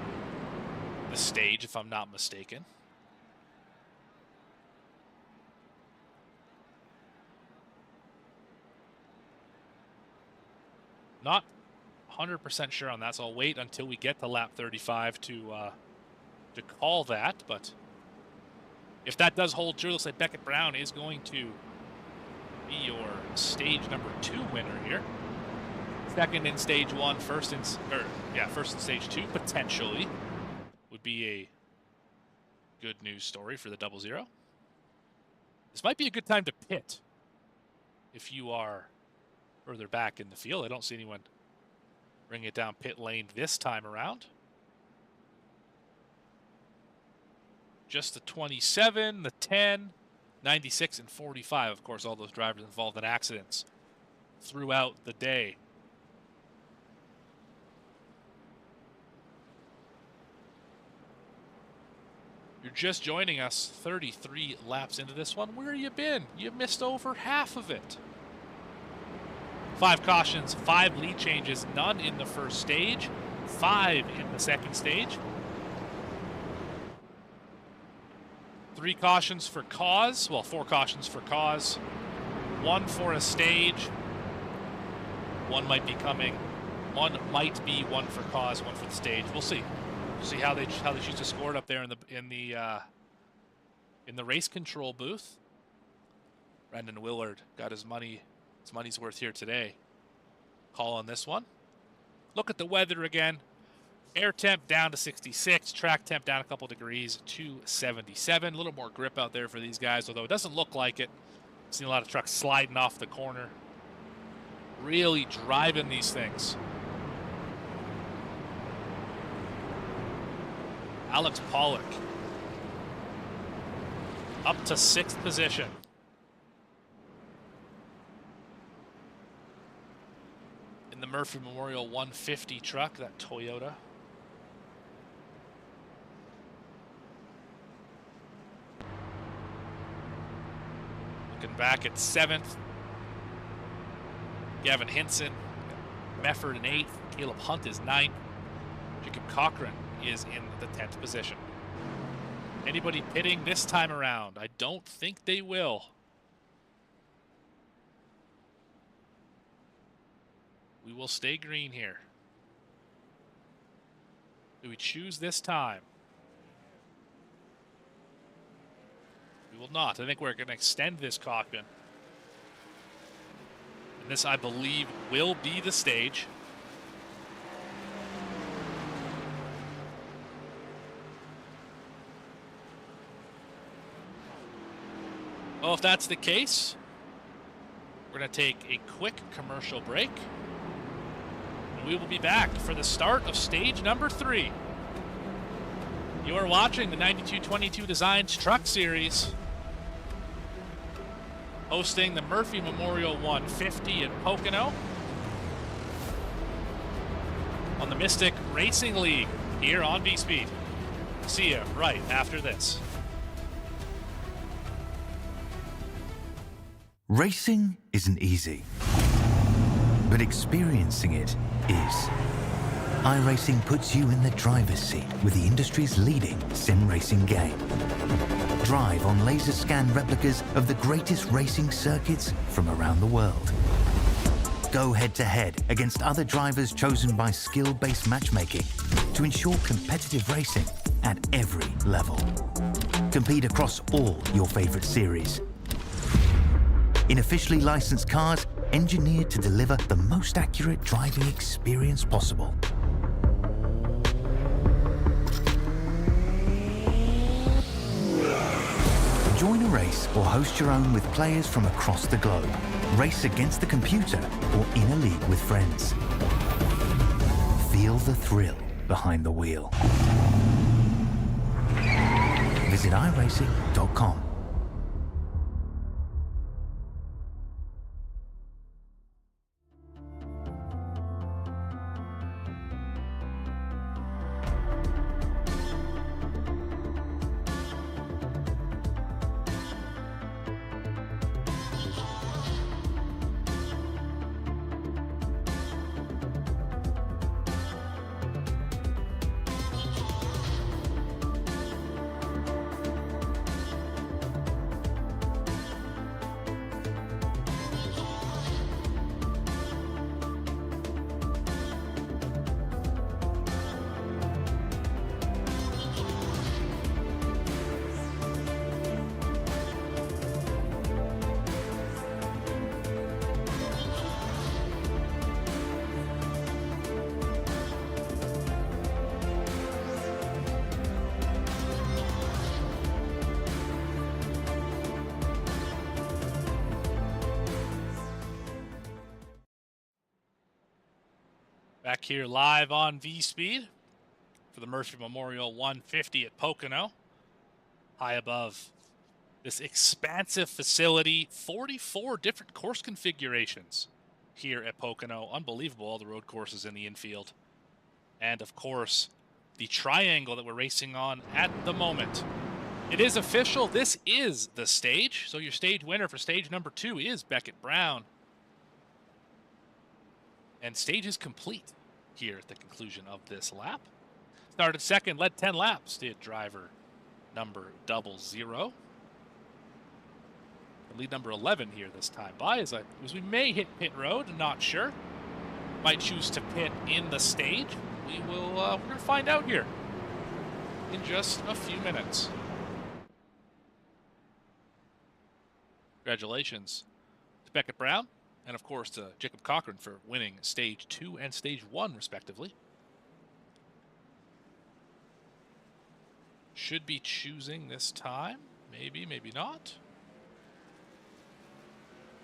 Speaker 2: the stage, if I'm not mistaken. Not 100% sure on that, so I'll wait until we get to lap 35 to call that. But if that does hold true, looks like Beckett Brown is going to be your stage number 2 winner here. Second in stage 1, first in stage 2 potentially would be a good news story for the 00. This might be a good time to pit if you are further back in the field. I don't see anyone bring it down pit lane this time around. Just the 27, the 10, 96, and 45. Of course, all those drivers involved in accidents throughout the day. You're just joining us 33 laps into this one. Where have you been? You missed over half of it. 5 cautions, 5 lead changes, none in the first stage, 5 in the second stage. 3 cautions for cause, well, 4 cautions for cause, 1 for a stage, 1 might be coming, 1 might be 1 for cause, 1 for the stage. We'll see. We'll see how they choose to score it up there in the race control booth. Brendan Willard got his money's worth here today. Call on this one. Look at the weather again. Air temp down to 66, track temp down a couple degrees to 77. A little more grip out there for these guys, although it doesn't look like it. I've seen a lot of trucks sliding off the corner. Really driving these things. Alex Pollock up to 6th position. In the Murphy Memorial 150 truck, that Toyota. Looking back at 7th, Gavin Hinson, Mefford in 8th, Caleb Hunt is 9th, Jacob Cochran is in the 10th position. Anybody pitting this time around? I don't think they will. We will stay green here. Do we choose this time? We will not. I think we're going to extend this caution. And this, I believe, will be the stage. Well, if that's the case, we're going to take a quick commercial break. And we will be back for the start of stage number 3. You are watching the 9222 Designs Truck Series, hosting the Murphy Memorial 150 at Pocono on the Mystic Racing League here on VSPEED. See you right after this.
Speaker 1: Racing isn't easy, but experiencing it is. iRacing puts you in the driver's seat with the industry's leading sim racing game. Drive on laser scan replicas of the greatest racing circuits from around the world. Go head-to-head against other drivers chosen by skill-based matchmaking to ensure competitive racing at every level. Compete across all your favorite series. In officially licensed cars, engineered to deliver the most accurate driving experience possible. Join a race race or host your own with players from across the globe. Race against the computer or in a league with friends. Feel the thrill behind the wheel. Visit iRacing.com.
Speaker 2: Back here live on VSPEED for the Murphy Memorial 150 at Pocono. High above this expansive facility, 44 different course configurations here at Pocono. Unbelievable, all the road courses in the infield. And of course, the triangle that we're racing on at the moment. It is official, this is the stage. So your stage winner for stage number 2 is Beckett Brown. And stage is complete here at the conclusion of this lap. Started second, led 10 laps, did driver number 00. Lead number 11 here this time by, as we may hit pit road, not sure. Might choose to pit in the stage. We're going to find out here in just a few minutes. Congratulations to Beckett Brown. And of course to Jacob Cochran for winning stage 2 and stage 1 respectively. Should be choosing this time. Maybe, maybe not.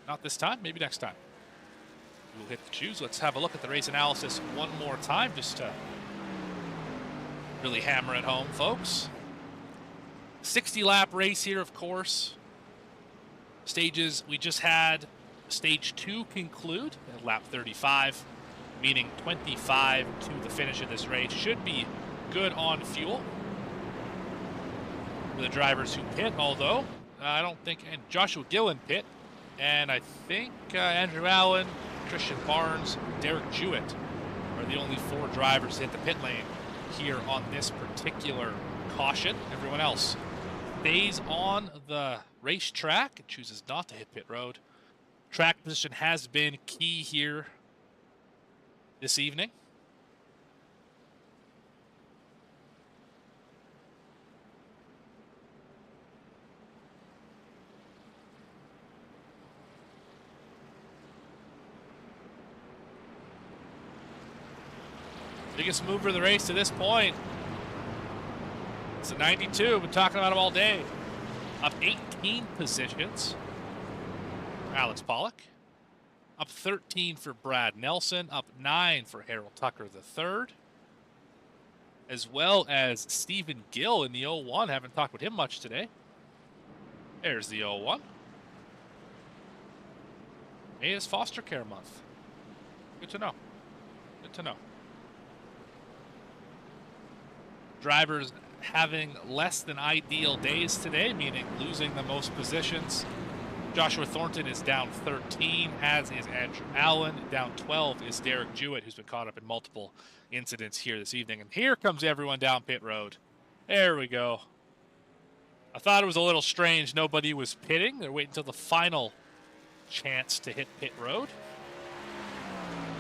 Speaker 2: Not this time, maybe next time. We'll hit the choose. Let's have a look at the race analysis one more time just to really hammer it home, folks. 60 lap race here, of course. Stages we just had. Stage 2 conclude at lap 35, meaning 25 to the finish of this race. Should be good on fuel for the drivers who pit, although I don't think, and Joshua Gillen pit, and I think Andrew Allen, Christian Barnes, Derek Jewett are the only 4 drivers to hit the pit lane here on this particular caution. Everyone else stays on the racetrack and chooses not to hit pit road. Track position has been key here this evening. Biggest mover of the race to this point. It's a 92. We've been talking about him all day. Up 18 positions. Alex Pollock. Up 13 for Brad Nelson. Up 9 for Harold Tucker III. As well as Stephen Gill in the 01. Haven't talked with him much today. There's the 01. May is foster care month. Good to know. Good to know. Drivers having less than ideal days today, meaning losing the most positions. Joshua Thornton is down 13, as is Andrew Allen. Down 12 is Derek Jewett, who's been caught up in multiple incidents here this evening. And here comes everyone down pit road. There we go. I thought it was a little strange nobody was pitting. They're waiting until the final chance to hit pit road.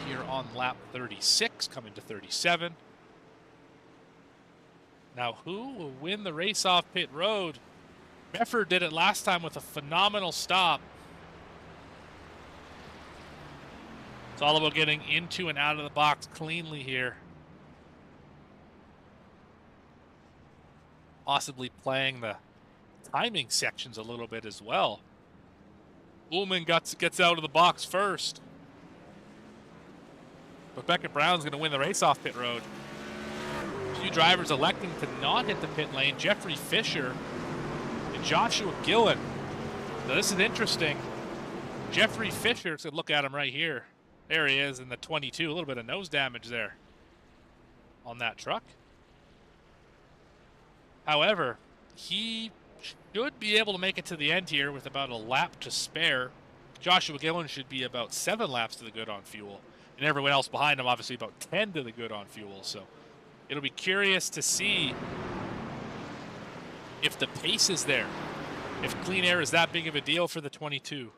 Speaker 2: Here on lap 36, coming to 37. Now, who will win the race off pit road? Mefford did it last time with a phenomenal stop. It's all about getting into and out of the box cleanly here. Possibly playing the timing sections a little bit as well. Ullman gets out of the box first. But Beckett Brown's going to win the race off pit road. A few drivers electing to not hit the pit lane. Jeffrey Fisher and Joshua Gillen. Now this is interesting. Jeffrey Fisher, so look at him right here. There he is in the 22. A little bit of nose damage there on that truck. However, he should be able to make it to the end here with about a lap to spare. Joshua Gillen should be about 7 laps to the good on fuel. And everyone else behind him, obviously, about 10 to the good on fuel. So it'll be curious to see if the pace is there. If clean air is that big of a deal for the 22.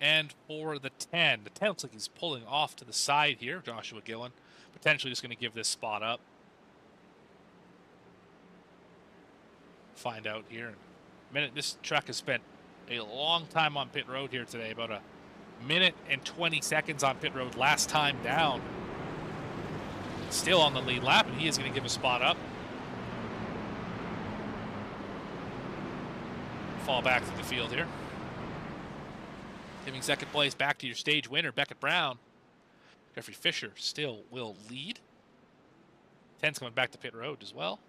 Speaker 2: And for the 10. The 10 looks like he's pulling off to the side here, Joshua Gillen. Potentially just going to give this spot up. Find out here in a minute. This truck has spent a long time on pit road here today, about a minute and 20 seconds on pit road last time down. Still on the lead lap, and he is going to give a spot up. Fall back through the field here. Giving second place back to your stage winner, Beckett Brown. Jeffrey Fisher still will lead. 10's coming back to pit road as well.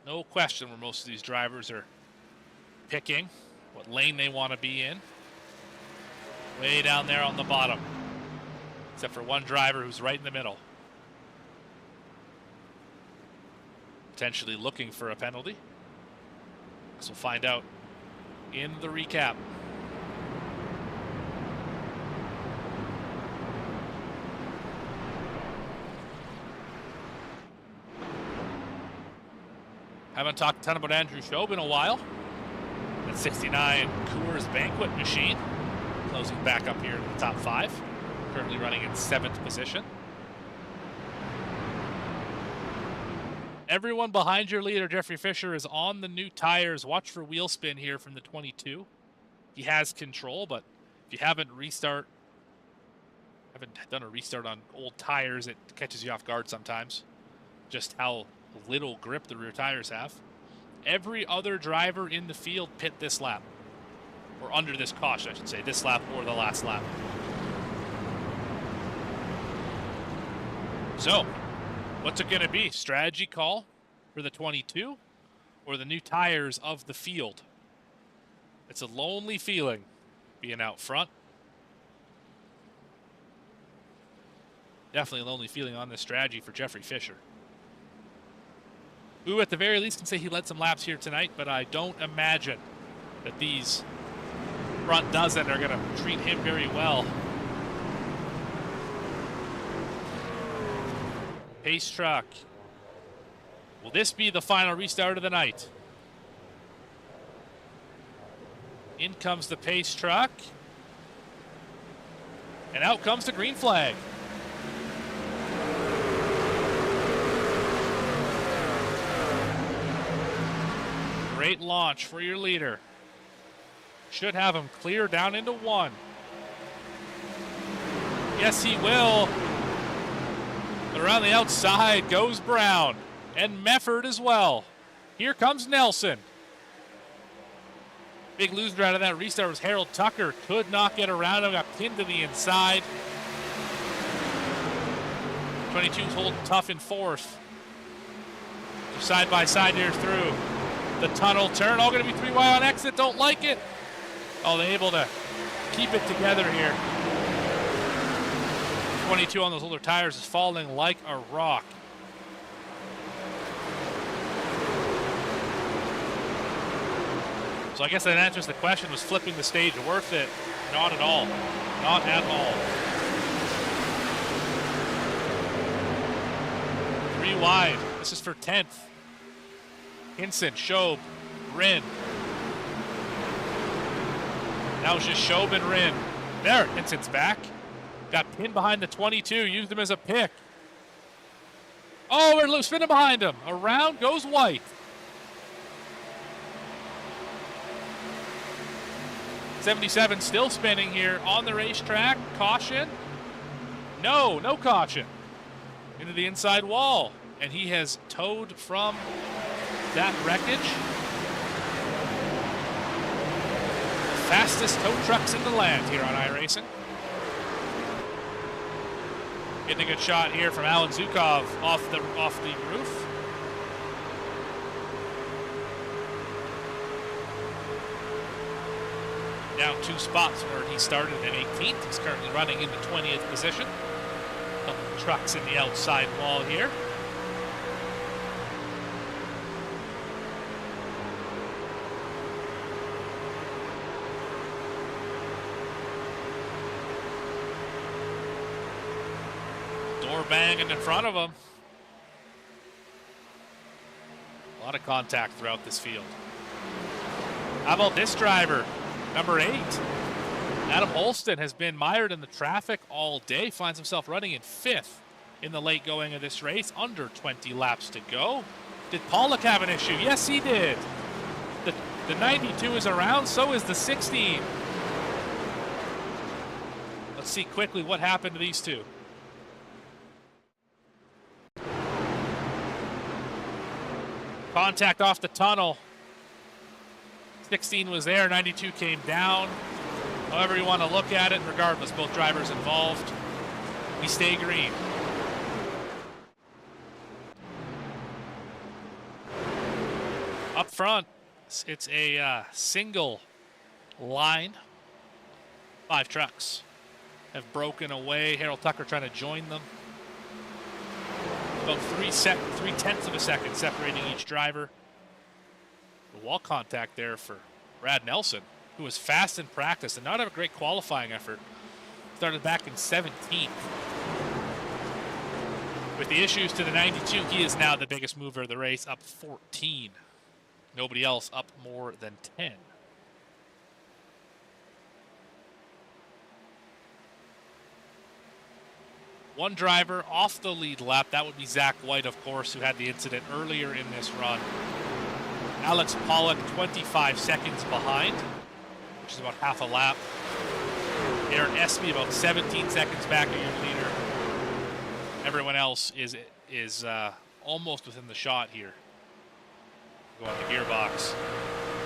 Speaker 2: No question where most of these drivers are picking, what lane they want to be in. Way down there on the bottom. Except for one driver who's right in the middle. Potentially looking for a penalty. Guess we'll find out in the recap. Haven't talked a ton about Andrew Shobe in a while. That 69 Coors Banquet machine. Closing back up here in the top 5. Currently running in 7th position. Everyone behind your leader, Jeffrey Fisher, is on the new tires. Watch for wheel spin here from the 22. He has control, but if you haven't done a restart on old tires, it catches you off guard sometimes. Just how little grip the rear tires have. Every other driver in the field pit this lap. Or under this caution, I should say. This lap or the last lap. So, what's it going to be? Strategy call for the 22 or the new tires of the field? It's a lonely feeling being out front. Definitely a lonely feeling on this strategy for Jeffrey Fisher. Who at the very least can say he led some laps here tonight, but I don't imagine that these front dozen are going to treat him very well. Pace truck. Will this be the final restart of the night? In comes the pace truck. And out comes the green flag. Great launch for your leader. Should have him clear down into 1. Yes, he will. But around the outside goes Brown. And Mefford as well. Here comes Nelson. Big loser out of that restart was Harold Tucker. Could not get around him. Got pinned to the inside. 22's holding tough in 4th. Side by side here through the tunnel turn. All going to be 3 wide on exit. Don't like it. Oh, they're able to keep it together here. 22 on those older tires is falling like a rock. So I guess that answers the question, was flipping the stage worth it? Not at all. Not at all. 3 wide. This is for 10th. Hinson, Shobe, Rinn. Now it's just Shobe and Rinn. There, Hinson's back. Got pinned behind the 22, used him as a pick. Oh, we're spinning behind him. Around goes White. 77 still spinning here on the racetrack. Caution. No caution. Into the inside wall. And he has towed from that wreckage. The fastest tow trucks in the land here on iRacing. Getting a good shot here from Alan Zukov off the roof. Down 2 spots where he started in 18th. He's currently running in the 20th position. Couple trucks in the outside wall here. Door banging in front of him. A lot of contact throughout this field. How about this driver? Number 8, Adam Holston has been mired in the traffic all day, finds himself running in 5th in the late going of this race, under 20 laps to go. Did Pollock have an issue? Yes, he did. The 92 is around, so is the 16. Let's see quickly what happened to these two. Contact off the tunnel. 16 was there, 92 came down. However you want to look at it, regardless, both drivers involved. We stay green. Up front, it's a single line. 5 trucks have broken away. Harold Tucker trying to join them. About 3/10 of a second separating each driver. The wall contact there for Brad Nelson, who was fast in practice and not have a great qualifying effort. Started back in 17th. With the issues to the 92, he is now the biggest mover of the race, up 14. Nobody else up more than 10. One driver off the lead lap. That would be Zach White, of course, who had the incident earlier in this run. Alex Pollock 25 seconds behind, which is about half a lap. Aaron Espy about 17 seconds back of your leader. Everyone else is almost within the shot here. Go on the gearbox.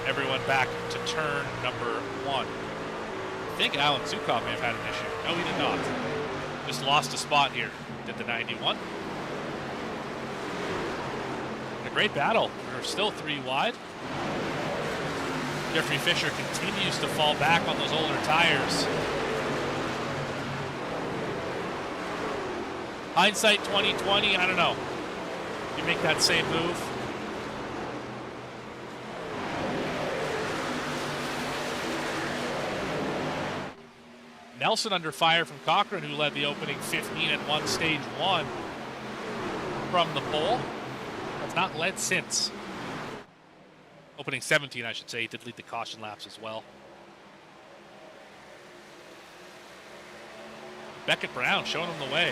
Speaker 2: Everyone back to turn number 1. I think Alan Zukov may have had an issue. No, he did not. Just lost a spot here. Did the 91. A great battle. We're still 3 wide. Jeffrey Fisher continues to fall back on those older tires. Hindsight 2020, I don't know. You make that same move. Nelson under fire from Cochran, who led the opening 15 and won stage 1 from the pole. Has not led since. Opening 17, I should say. He did lead the caution laps as well. Beckett Brown showing him the way.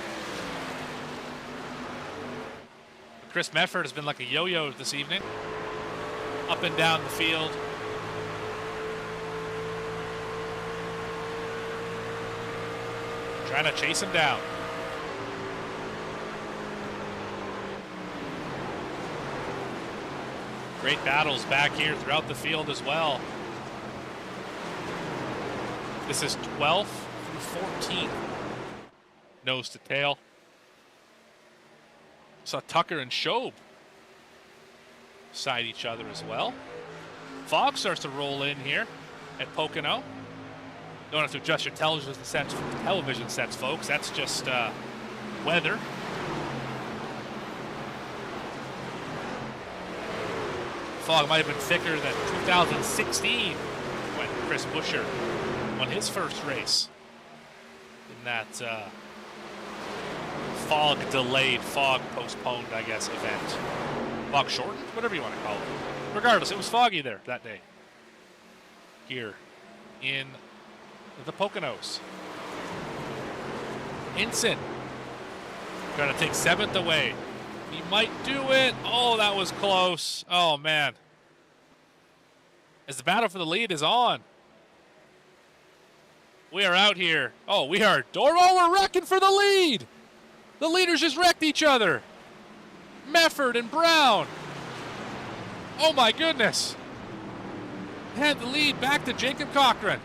Speaker 2: Chris Mefford has been like a yo-yo this evening. Up and down the field. Trying to chase him down. Great battles back here throughout the field as well. This is 12th through 14th. Nose to tail. Saw Tucker and Shobe side each other as well. Fog starts to roll in here at Pocono. Don't have to adjust your television sets, folks. That's just weather. Fog might have been thicker than 2016 when Chris Buescher won his first race in that fog postponed, I guess, event. Fog shortened, whatever you want to call it. Regardless, it was foggy there that day. Here in the Poconos. Hinson trying to take 7th away. He might do it. Oh, that was close. Oh, man. As the battle for the lead is on. We are out here. Oh, we are. We're wrecking for the lead. The leaders just wrecked each other. Mefford and Brown. Oh my goodness. Had the lead back to Jacob Cochran.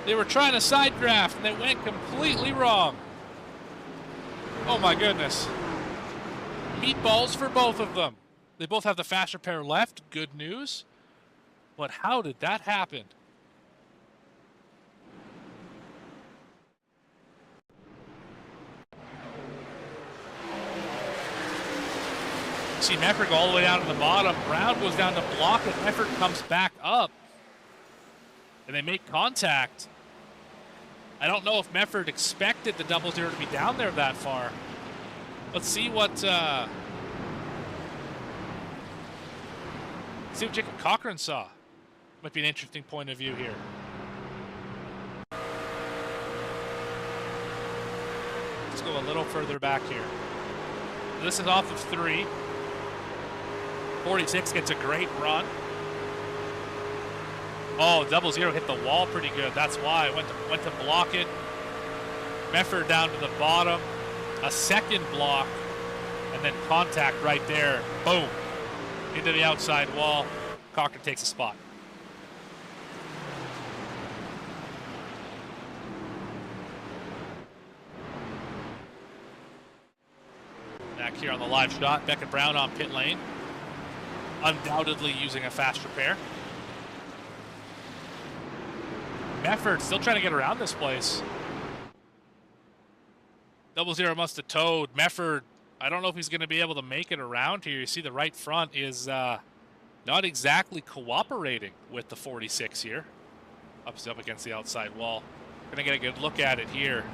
Speaker 2: They were trying to side draft and they went completely wrong. Oh my goodness. Meatballs for both of them. They both have the faster pair left. Good news. But how did that happen? See Mefford go all the way down to the bottom. Brown goes down to block it. Mefford comes back up. And they make contact. I don't know if Mefford expected the 00 to be down there that far. Let's see what Jacob Cochran saw. Might be an interesting point of view here. Let's go a little further back here. This is off of 3. 46 gets a great run. Oh, 00 hit the wall pretty good. That's why I went to block it. Mefford down to the bottom. A second block. And then contact right there. Boom. Into the outside wall. Cochran takes a spot. Back here on the live shot. Beckett Brown on pit lane. Undoubtedly using a faster pair. Mefford still trying to get around this place. 00 must have towed. Mefford, I don't know if he's going to be able to make it around here. You see the right front is not exactly cooperating with the 46 here. Up against the outside wall. Going to get a good look at it here.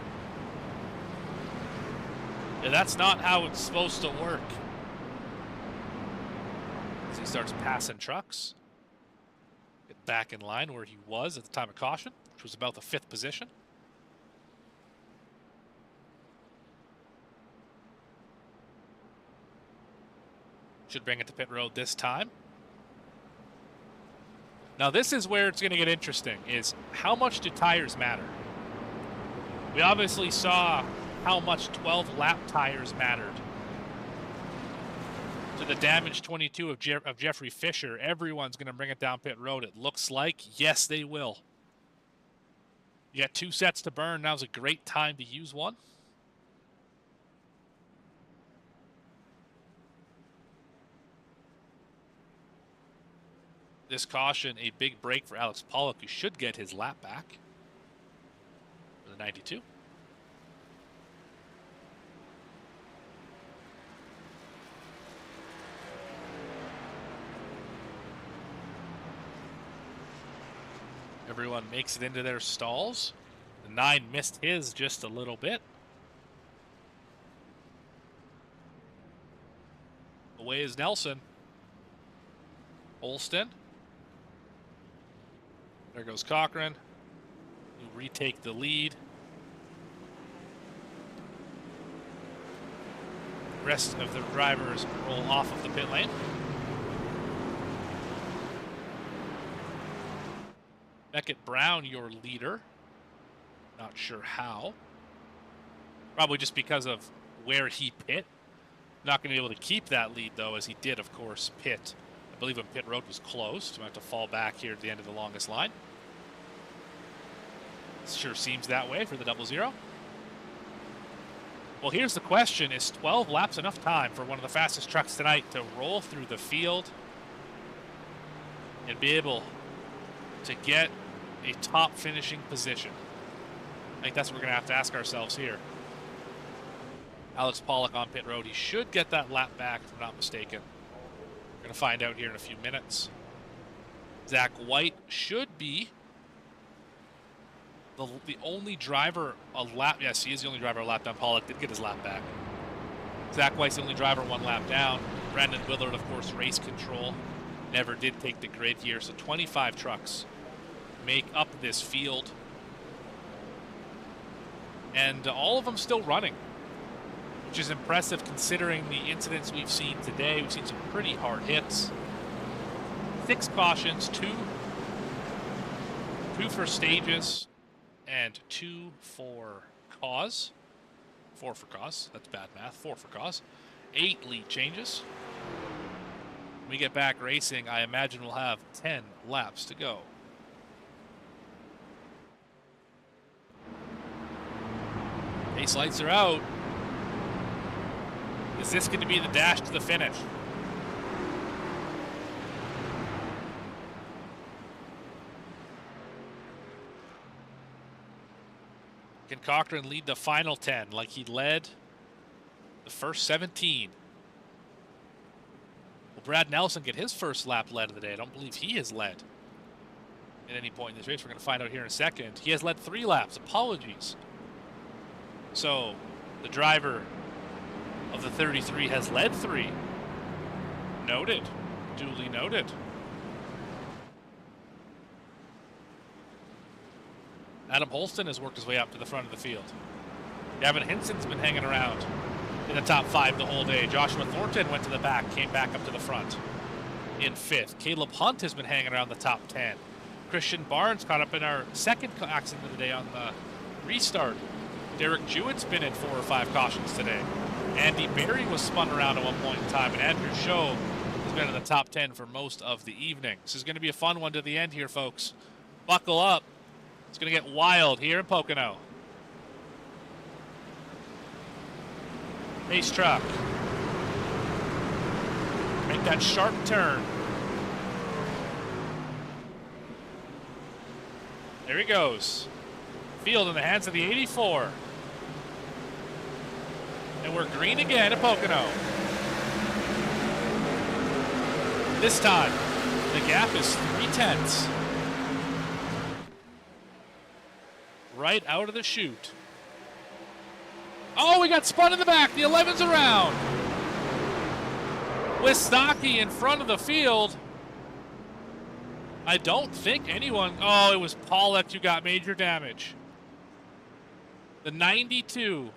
Speaker 2: Yeah, that's not how it's supposed to work. As he starts passing trucks. Get back in line where he was at the time of caution, which was about the 5th position. Should bring it to pit road this time. Now this is where it's going to get interesting, is how much do tires matter? We obviously saw how much 12 lap tires mattered to the damaged 22 of Jeffrey Fisher. Everyone's going to bring it down pit road, it looks like. Yes, they will. You got 2 sets to burn. Now's a great time to use one. This caution, a big break for Alex Pollock, who should get his lap back for the 92. Everyone makes it into their stalls. The 9 missed his just a little bit. Away is Nelson. Olston. There goes Cochran. You retake the lead. The rest of the drivers roll off of the pit lane. Beckett Brown, your leader. Not sure how. Probably just because of where he pit. Not going to be able to keep that lead, though, as he did, of course, pit. I believe when pit road was closed. Might have to fall back here at the end of the longest line. Sure seems that way for the 00. Well, here's the question. Is 12 laps enough time for one of the fastest trucks tonight to roll through the field and be able to get a top finishing position? I think that's what we're going to have to ask ourselves here. Alex Pollock on pit road. He should get that lap back, if I'm not mistaken. We're going to find out here in a few minutes. Zach White should be the only driver a lap. Yes, he is the only driver a lap down. Pollock did get his lap back. Zach White's the only driver 1 lap down. Brandon Willard, of course, race control. Never did take the grid here. So 25 trucks make up this field. And all of them still running, which is impressive considering the incidents we've seen today. We've seen some pretty hard hits. 6 cautions, two for stages. and 2 for cause. 4 for cause. That's bad math. 4 for cause. 8 lead changes. When we get back racing, I imagine we'll have 10 laps to go. Pace lights are out. Is this going to be the dash to the finish? Can Cochran lead the final 10 like he led the first 17? Will Brad Nelson get his first lap led of the day? I don't believe he has led at any point in this race. We're going to find out here in a second. He has led 3 laps. Apologies. So the driver of the 33 has led 3. Noted. Duly noted. Adam Holston has worked his way up to the front of the field. Gavin Hinson's been hanging around in the top 5 the whole day. Joshua Thornton went to the back, came back up to the front in 5th. Caleb Hunt has been hanging around the top 10. Christian Barnes caught up in our second accident of the day on the restart. Derek Jewett's been in 4 or 5 cautions today. Andy Berry was spun around at one point in time, and Andrew Show has been in the top 10 for most of the evening. This is going to be a fun one to the end here, folks. Buckle up. It's going to get wild here in Pocono. Pace truck. Make that sharp turn. There he goes. Field in the hands of the 84. And we're green again at Pocono. This time, the gap is 3/10. Right out of the chute. Oh, we got spun in the back. The 11's around. Wistocki in front of the field. I don't think anyone... Oh, it was Pollock who got major damage. The 92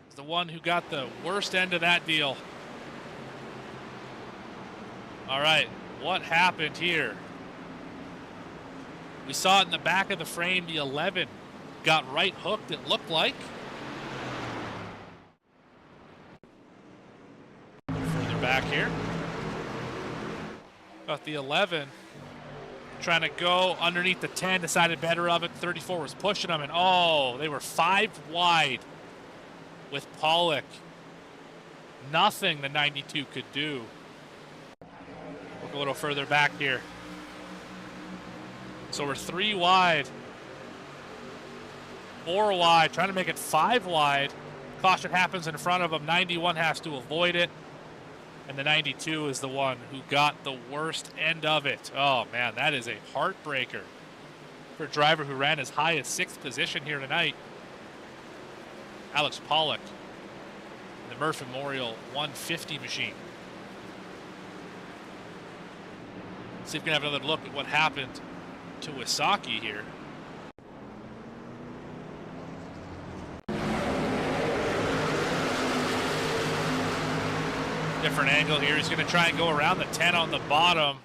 Speaker 2: is the one who got the worst end of that deal. All right, what happened here? We saw it in the back of the frame. The 11 got right hooked, it looked like. Further back here. Got the 11 trying to go underneath the 10, decided better of it. 34 was pushing them, and oh, they were 5 wide with Pollock. Nothing the 92 could do. Look a little further back here. So we're 3 wide, 4 wide, trying to make it 5 wide. Caution happens in front of him. 91 has to avoid it. And the 92 is the one who got the worst end of it. Oh, man, that is a heartbreaker for a driver who ran as high as 6th position here tonight. Alex Pollock, the Murph Memorial 150 machine. Let's see if we can have another look at what happened to Wistocki here. Different angle here. He's going to try and go around the 10 on the bottom.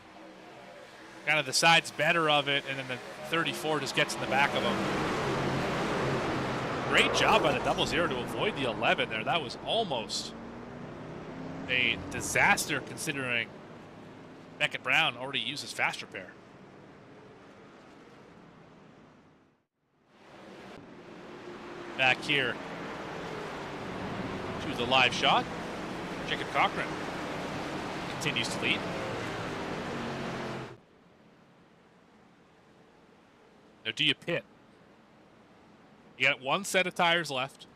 Speaker 2: Kind of decides better of it, and then the 34 just gets in the back of him. Great job by the 00 to avoid the 11 there. That was almost a disaster considering Beckett Brown already uses fast repair. Back here to the live shot. Jacob Cochran continues to lead. Now, do you pit? You got 1 set of tires left.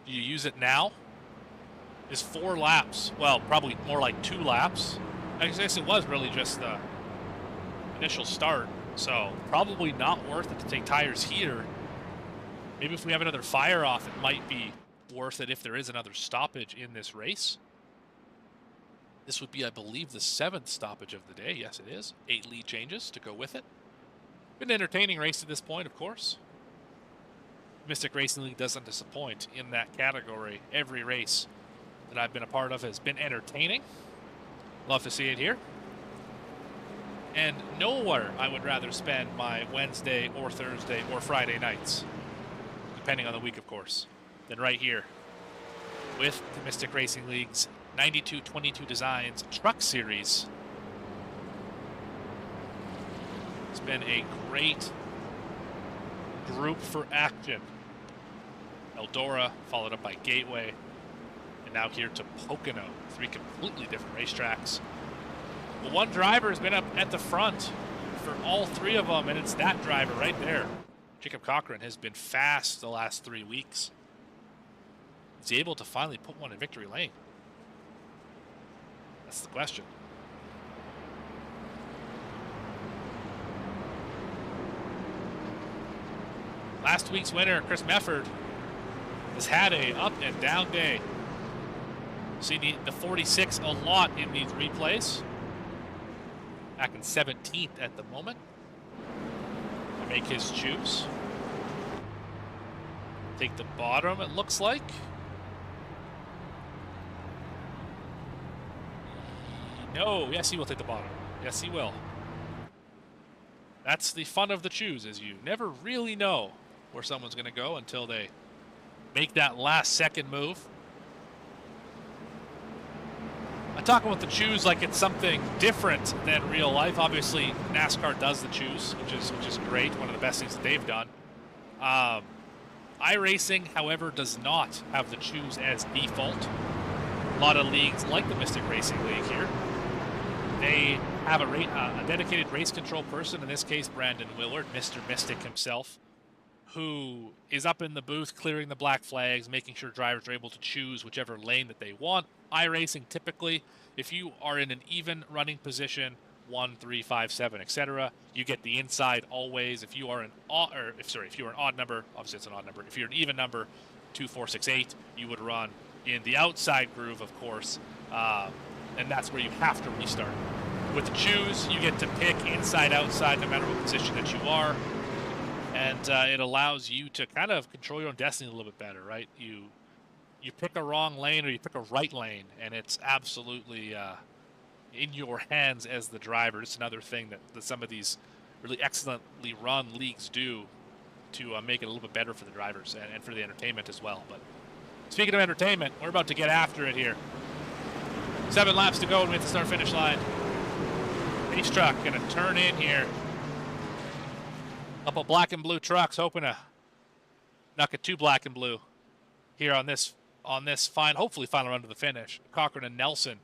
Speaker 2: Do you use it now? Is 4 laps? Well, probably more like 2 laps. I guess it was really just the initial start, so probably not worth it to take tires here. Maybe if we have another fire off, it might be worth it if there is another stoppage in this race. This would be, I believe, the 7th stoppage of the day. Yes, it is. 8 lead changes to go with it. Been an entertaining race to this point, of course. Mystic Racing League doesn't disappoint in that category. Every race that I've been a part of has been entertaining. Love to see it here. And nowhere I would rather spend my Wednesday or Thursday or Friday nights, depending on the week, of course, than right here with the Mystic Racing League's 92-22 Designs Truck Series. It's been a great group for action. Eldora, followed up by Gateway, and now here to Pocono. 3 completely different racetracks. Well, one driver has been up at the front for all 3 of them, and it's that driver right there. Jacob Cochran has been fast the last 3 weeks. Is he able to finally put one in victory lane? That's the question. Last week's winner, Chris Mefford, has had a up and down day. See the 46 a lot in these replays. Back in 17th at the moment. To make his choose. Take the bottom, it looks like. No, yes, he will take the bottom. Yes, he will. That's the fun of the choose, is you never really know where someone's going to go until they make that last second move. I'm talking about the choose like it's something different than real life. Obviously, NASCAR does the choose, which is great. One of the best things that they've done. iRacing, however, does not have the choose as default. A lot of leagues, like the Mystic Racing League here, they have a dedicated race control person, in this case, Brandon Willard, Mr. Mystic himself, who is up in the booth clearing the black flags, making sure drivers are able to choose whichever lane that they want. iRacing, typically, if you are in an even running position, 1, 3, 5, 7, etc., you get the inside always. If you are an odd, if you're an odd number, obviously it's an odd number. If you're an even number, 2, 4, 6, 8, you would run in the outside groove, of course, and that's where you have to restart. With the choose, you get to pick inside, outside, no matter what position that you are. And it allows you to kind of control your own destiny a little bit better, right? You pick a wrong lane or you pick a right lane, and it's absolutely in your hands as the driver. It's another thing that some of these really excellently run leagues do to make it a little bit better for the drivers and for the entertainment as well. But speaking of entertainment, we're about to get after it here. 7 laps to go and we hit the start-finish line. Race truck going to turn in here. Couple black and blue trucks hoping to knock it 2 black and blue here on this hopefully final run to the finish. Cochran and Nelson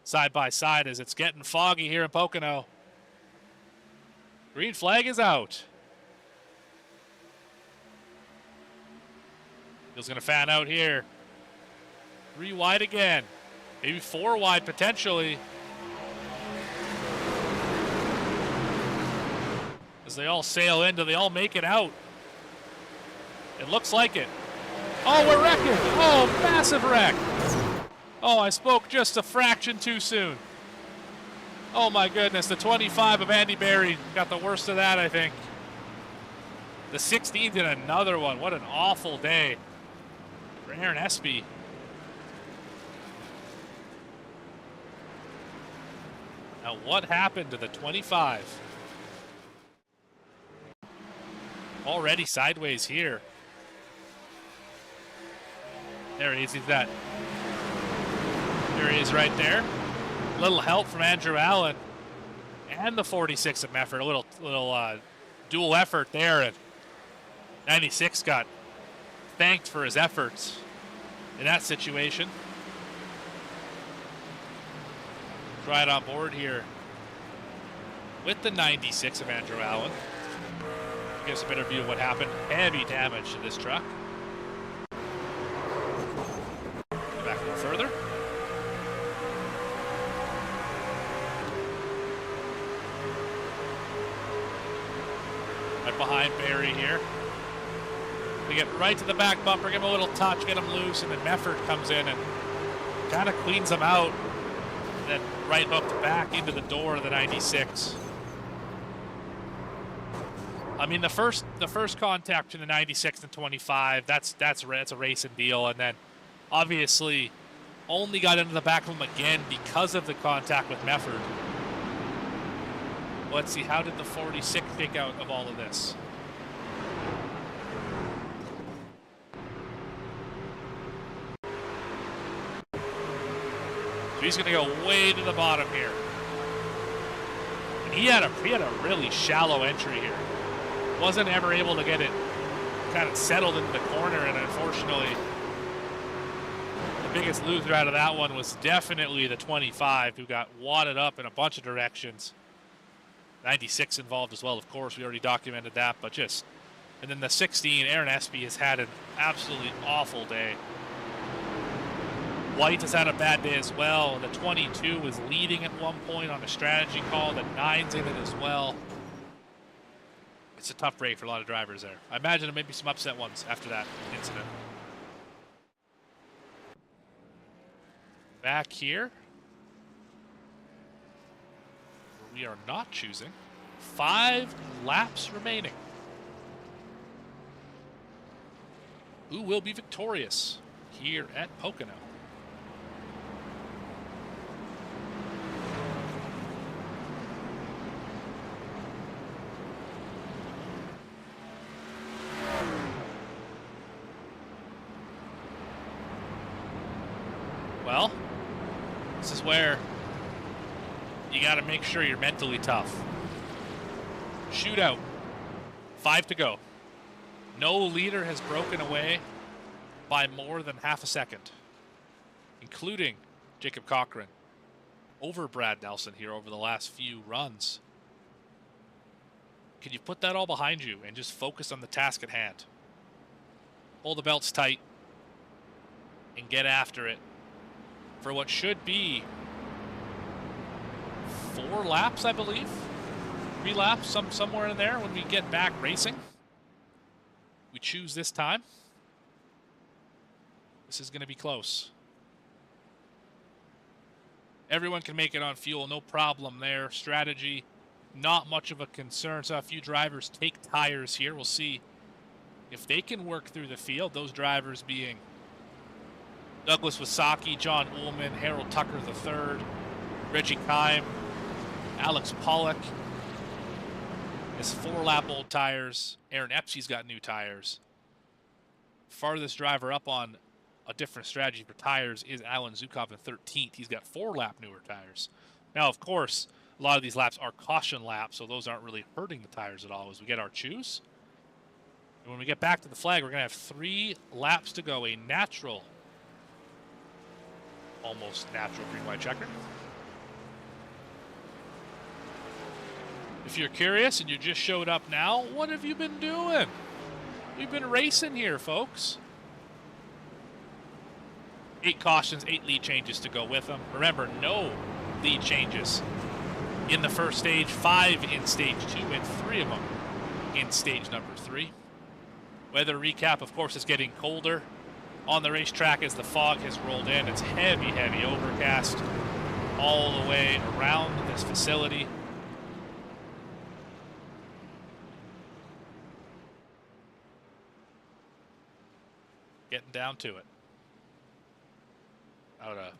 Speaker 2: side by side as it's getting foggy here in Pocono. Green flag is out. He's going to fan out here. 3 wide again. Maybe 4 wide potentially. As they all sail in, do they all make it out? It looks like it. Oh, we're wrecking. Oh, massive wreck. Oh, I spoke just a fraction too soon. Oh my goodness, the 25 of Andy Berry got the worst of that, I think. The 16th in another one. What an awful day for Aaron Espy. Now, what happened to the 25? Already sideways here. There he is. He's that. There he is right there. Little help from Andrew Allen and the 46 of Mefford. A little dual effort there, and 96 got thanked for his efforts in that situation. Try it on board here with the 96 of Andrew Allen. Give us a better view of what happened. Heavy damage to this truck. Back a little further. Right behind Barry here. We get right to the back bumper, give him a little touch, get him loose, and then Mefford comes in and kind of cleans him out. And then right hooked back into the door of the 96. I mean, the first contact between the 96 and 25, that's a racing deal, and then obviously only got into the back of him again because of the contact with Mefford. Let's see, how did the 46 shake out of all of this? So he's going to go way to the bottom here. And he had a really shallow entry here. Wasn't ever able to get it kind of settled into the corner, and unfortunately, the biggest loser out of that one was definitely the 25, who got wadded up in a bunch of directions. 96 involved as well, of course. We already documented that, but just... And then the 16, Aaron Espy has had an absolutely awful day. White has had a bad day as well. The 22 was leading at one point on a strategy call. The 9's in it as well. It's a tough break for a lot of drivers there. I imagine there may be some upset ones after that incident. Back here, we are not choosing. 5 laps remaining. Who will be victorious here at Pocono? Well, this is where you got to make sure you're mentally tough. Shootout. 5 to go. No leader has broken away by more than half a second, including Jacob Cochran over Brad Nelson here over the last few runs. Can you put that all behind you and just focus on the task at hand? Hold the belts tight and get after it for what should be 4 laps, I believe. 3 laps, somewhere in there when we get back racing. We choose this time. This is going to be close. Everyone can make it on fuel, no problem there. Strategy, not much of a concern. So a few drivers take tires here. We'll see if they can work through the field. Those drivers being Douglas Wasaki, John Ullman, Harold Tucker III, Reggie Kime, Alex Pollock. His 4-lap old tires. Aaron Epsey's got new tires. Farthest driver up on a different strategy for tires is Alan Zukov in 13th. He's got 4-lap newer tires. Now, of course, a lot of these laps are caution laps, so those aren't really hurting the tires at all as we get our choose. And when we get back to the flag, we're going to have 3 laps to go. A natural, almost natural green-white checker. If you're curious and you just showed up now, what have you been doing? We've been racing here, folks. 8 cautions, 8 lead changes to go with them. Remember, no lead changes in the first stage, 5 in stage 2, and 3 of them in stage number 3. Weather recap, of course, is getting colder on the racetrack as the fog has rolled in. It's heavy, heavy overcast all the way around this facility. Getting down to it. About a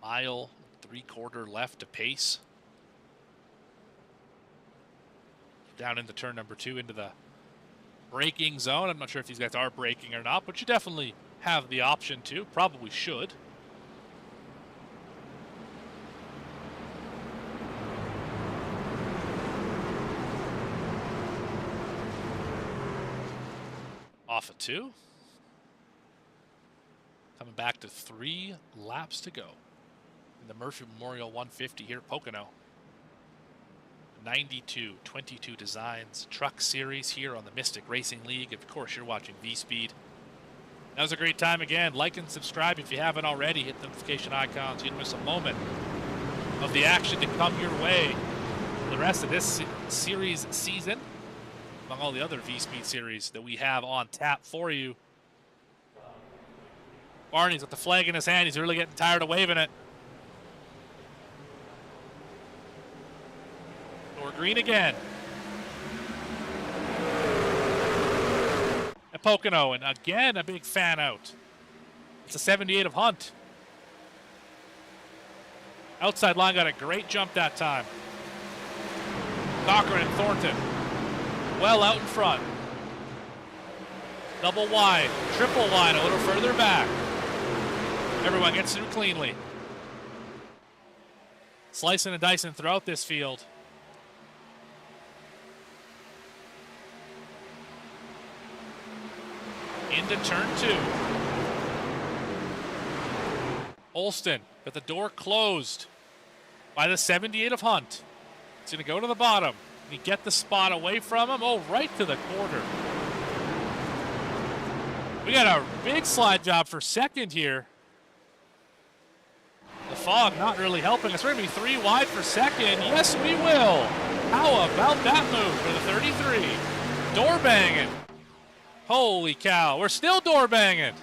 Speaker 2: mile, 3/4 left to pace. Down into turn number 2 into the braking zone. I'm not sure if these guys are braking or not, but you definitely have the option to. Probably should. Off of 2. Coming back to 3 laps to go in the Murphy Memorial 150 here at Pocono. 92 XXII Designs Truck Series here on the Mystic Racing League. Of course, you're watching VSPEED. That was a great time again. Like and subscribe if you haven't already. Hit the notification icons. You don't miss a moment of the action to come your way for the rest of this series season, among all the other VSPEED series that we have on tap for you. Barney's got the flag in his hand. He's really getting tired of waving it. We're green again. At Pocono, and again, a big fan out. It's a 78 of Hunt. Outside line got a great jump that time. Cochran and Thornton well out in front. Double wide, triple wide, a little further back. Everyone gets through cleanly. Slicing and dicing throughout this field. Into turn 2. Olston got the door closed by the 78 of Hunt. He's going to go to the bottom. Can he get the spot away from him? Oh, right to the quarter. We got a big slide job for second here. The fog not really helping us. We're going to be 3 wide for second. Yes, we will. How about that move for the 33? Door banging. Holy cow. We're still door banging.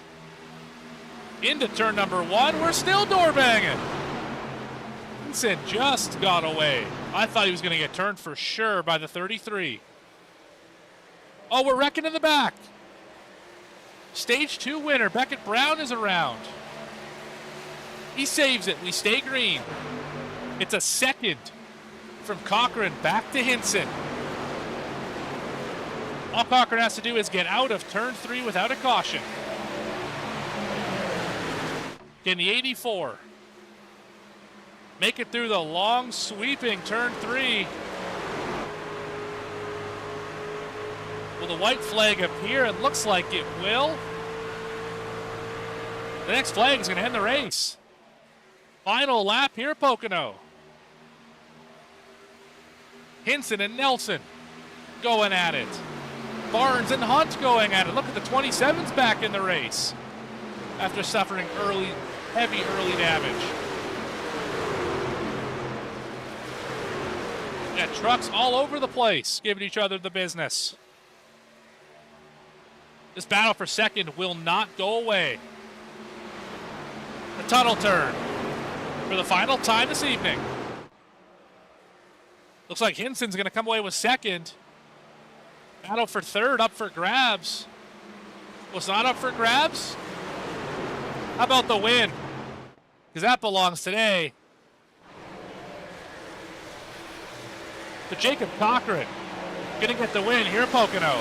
Speaker 2: Into turn number 1. We're still door banging. Vincent just got away. I thought he was going to get turned for sure by the 33. Oh, we're wrecking in the back. Stage 2 winner, Beckett Brown, is around. He saves it. We stay green. It's a second from Cochran back to Hinson. All Cochran has to do is get out of turn 3 without a caution. Can the 84 make it through the long sweeping turn 3? Will the white flag appear? It looks like it will. The next flag is going to end the race. Final lap here, Pocono. Hinson and Nelson going at it. Barnes and Hunt going at it. Look at the 27s back in the race after suffering heavy early damage. Got trucks all over the place giving each other the business. This battle for second will not go away. The tunnel turn for the final time this evening. Looks like Hinson's going to come away with second. Battle for third up for grabs. Was not up for grabs? How about the win? Because that belongs today to Jacob Cochran. Going to get the win here, Pocono.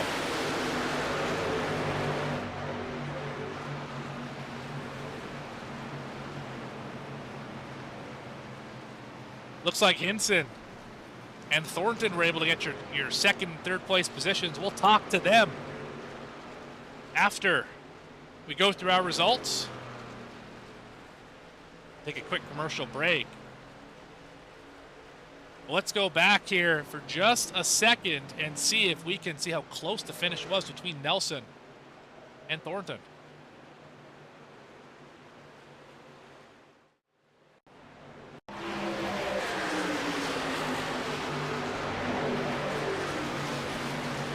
Speaker 2: Looks like Hinson and Thornton were able to get your second and third place positions. We'll talk to them after we go through our results. Take a quick commercial break. Let's go back here for just a second and see if we can see how close the finish was between Nelson and Thornton.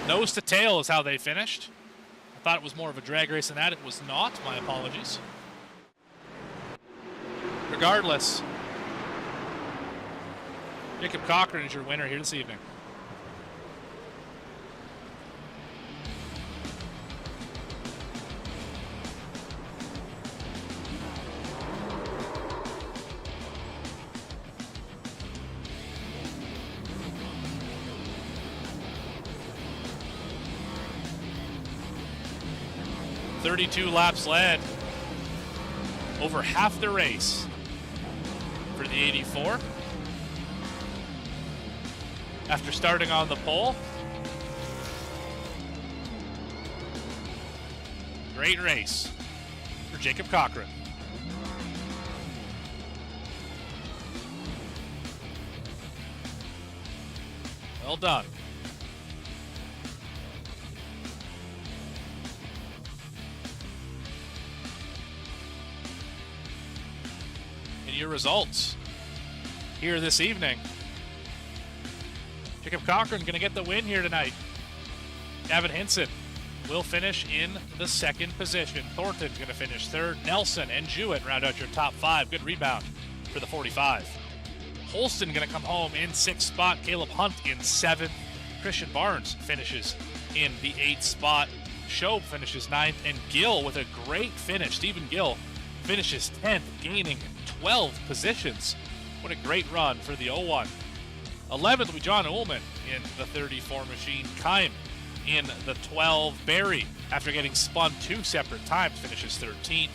Speaker 2: Nose to tail is how they finished. I thought it was more of a drag race than that. It was not. My apologies. Regardless, Jacob Cochran is your winner here this evening. .32 laps led, over half the race for the 84. After starting on the pole. Great race for Jacob Cochran. Well done. Your results here this evening. Jacob Cochran going to get the win here tonight. Gavin Hinson will finish in the second position. Thornton's going to finish third. Nelson and Jewett round out your top 5. Good rebound for the 45. Holston going to come home in 6th spot. Caleb Hunt in 7th. Christian Barnes finishes in the 8th spot. Shobe finishes 9th. And Gill with a great finish. Stephen Gill finishes 10th, gaining 12 positions. What a great run for the 01. 11th will be John Ullman in the 34 machine. Kime in the 12. Barry, after getting spun 2 separate times, finishes 13th.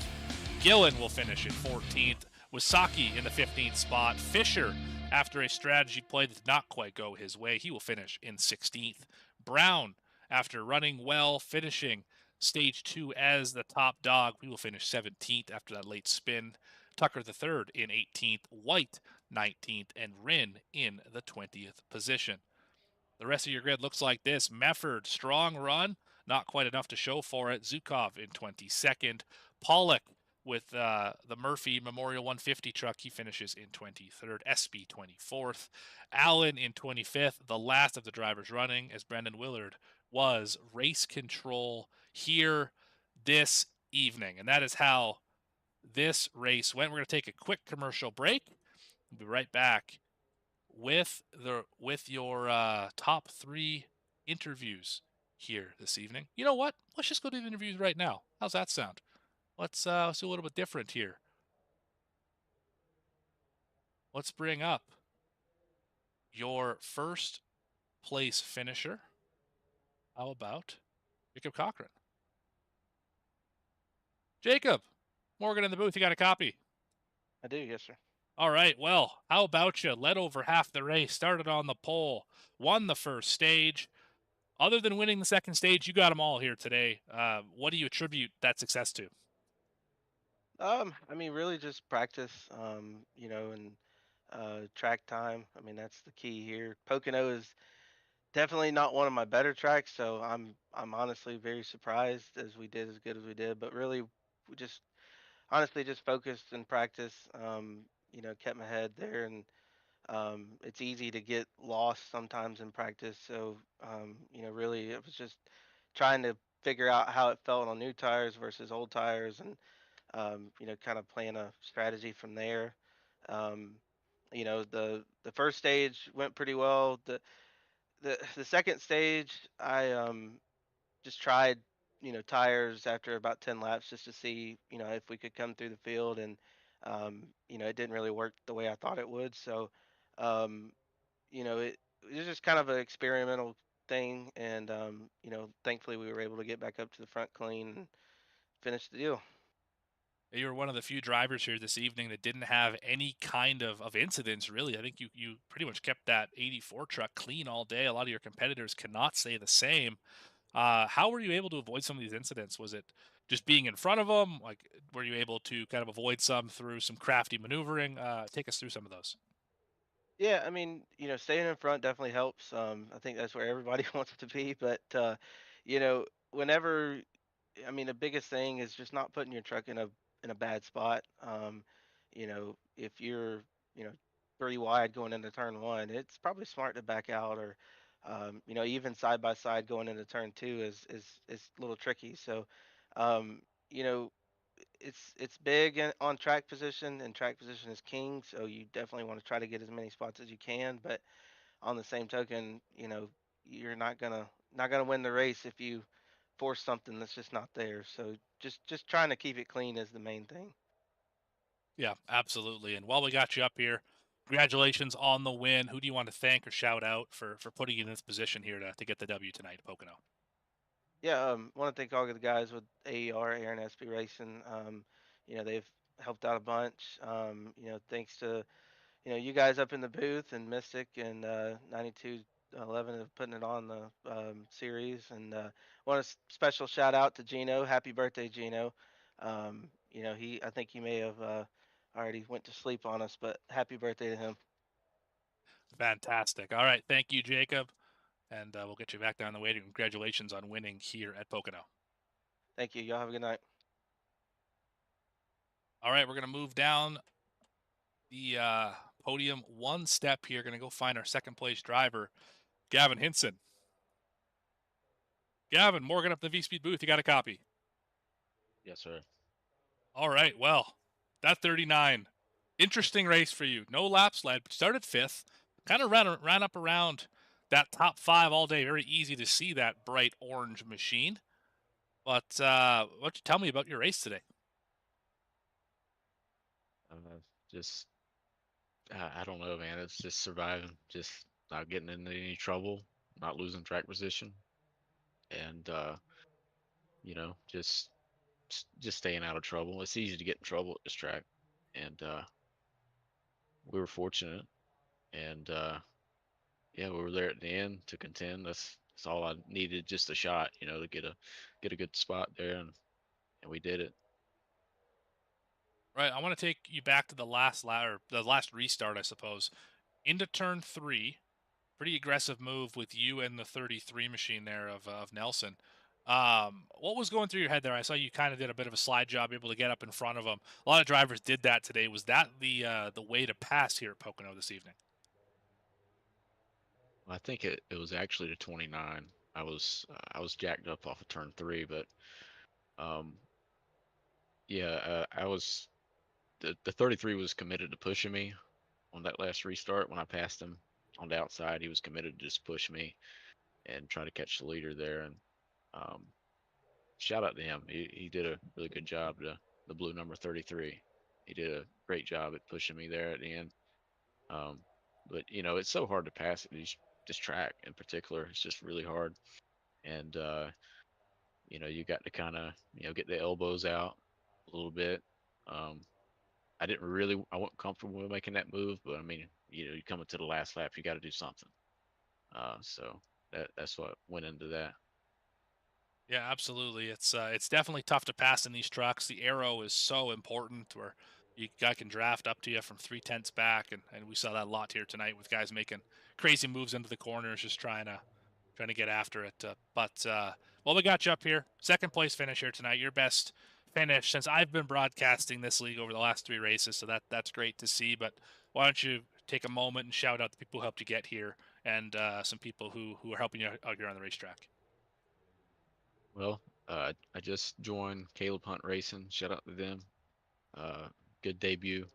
Speaker 2: Gillen will finish in 14th. Wasaki in the 15th spot. Fisher, after a strategy play that did not quite go his way, he will finish in 16th. Brown, after running well, finishing stage 2 as the top dog, we will finish 17th after that late spin. Tucker the third in 18th. White 19th, and Rin in the 20th position. The rest of your grid looks like this. Mefford, strong run, not quite enough to show for it. Zukov in 22nd. Pollock with the Murphy Memorial 150 truck, he finishes in 23rd. SB 24th. Allen in 25th, the last of the drivers running, as Brendan Willard was race control here this evening. And that is how this race went. We're going to take a quick commercial break. We'll be right back with your top 3 interviews here this evening. You know what? Let's just go to the interviews right now. How's that sound? Let's do a little bit different here. Let's bring up your first place finisher. How about Jacob Cochran? Jacob, Morgan in the booth, you got a copy?
Speaker 3: I do, yes, sir.
Speaker 2: All right, well, how about you? Led over half the race, started on the pole, won the first stage. Other than winning the second stage, you got them all here today. What do you attribute that success to?
Speaker 3: I mean, really just practice, and track time. I mean, that's the key here. Pocono is definitely not one of my better tracks, so I'm honestly very surprised as we did as good as we did. But really, we just honestly just focused and practice. Kept my head there, and it's easy to get lost sometimes in practice. So, really, it was just trying to figure out how it felt on new tires versus old tires, and kind of plan a strategy from there. Um, the first stage went pretty well. The second stage, I just tried, tires after about 10 laps just to see, if we could come through the field, and it didn't really work the way I thought it would. So, um, it was just kind of an experimental thing, and thankfully we were able to get back up to the front clean and finish the deal.
Speaker 2: You were one of the few drivers here this evening that didn't have any kind of incidents, really. I think you pretty much kept that 84 truck clean all day. A lot of your competitors cannot say the same. How were you able to avoid some of these incidents? Was it just being in front of them? Like, were you able to kind of avoid some through some crafty maneuvering? Take us through some of those.
Speaker 3: Yeah, I mean, staying in front definitely helps. I think that's where everybody wants to be, but whenever, I mean, the biggest thing is just not putting your truck in a bad spot. If you're, you know, pretty wide going into turn one, it's probably smart to back out, or even side by side going into turn two is a little tricky. So, um, you know, it's big on track position, and track position is king. So you definitely want to try to get as many spots as you can. But on the same token, you're not gonna win the race if you force something that's just not there. So just trying to keep it clean is the main thing.
Speaker 2: Yeah, absolutely. And while we got you up here, congratulations on the win. Who do you want to thank or shout out for putting you in this position here to get the W tonight, Pocono?
Speaker 3: Yeah, want to thank all of the guys with AER, Aaron SB Racing. They've helped out a bunch. Thanks to you guys up in the booth, and Mystic, and 9211 of putting it on the series. And want a special shout out to Gino. Happy birthday, Gino. I think he may have already went to sleep on us, but happy birthday to him.
Speaker 2: Fantastic. All right. Thank you, Jacob. And we'll get you back down the way. Congratulations on winning here at Pocono.
Speaker 3: Thank you. Y'all have a good night.
Speaker 2: All right. We're going to move down the podium one step here. Going to go find our second place driver, Gavin Hinson. Gavin, Morgan up the VSPEED booth. You got a copy?
Speaker 4: Yes, sir.
Speaker 2: All right. Well, that 39. Interesting race for you. No laps led, but started fifth. Kind of ran up around that top 5 all day. Very easy to see that bright orange machine. But why don't you tell me about your race today?
Speaker 4: Just I don't know, man. It's just surviving. Just not getting into any trouble, not losing track position, and just staying out of trouble. It's easy to get in trouble at this track, and we were fortunate, and yeah, we were there at the end to contend. That's all I needed, just a shot, to get a good spot there, and we did it.
Speaker 2: Right. I want to take you back to the last or the last restart, I suppose, into turn 3. Pretty aggressive move with you and the 33 machine there of Nelson. What was going through your head there? I saw you kind of did a bit of a slide job, able to get up in front of them. A lot of drivers did that today. Was that the way to pass here at Pocono this evening?
Speaker 4: I think it was actually the 29. I was jacked up off of turn 3, but yeah, I was the 33 was committed to pushing me on that last restart. When I passed him on the outside, he was committed to just push me and try to catch the leader there. And shout out to him. He did a really good job. The blue number 33. He did a great job at pushing me there at the end. But it's so hard to pass this track in particular. It's just really hard. And you got to kind of get the elbows out a little bit. I wasn't comfortable with making that move, but I mean, you're coming to the last lap, you got to do something. So that's what went into that.
Speaker 2: Yeah, absolutely. It's definitely tough to pass in these trucks. The aero is so important, where you guy can draft up to you from 3/10 back, and we saw that a lot here tonight with guys making crazy moves into the corners, just trying to get after it. Well, we got you up here, second place finish here tonight. Your best finish since I've been broadcasting this league over the last 3 races, so that's great to see. But why don't you take a moment and shout out the people who helped you get here, and some people who are helping you out here on the racetrack.
Speaker 4: Well, I just joined Caleb Hunt Racing. Shout out to them. Good debut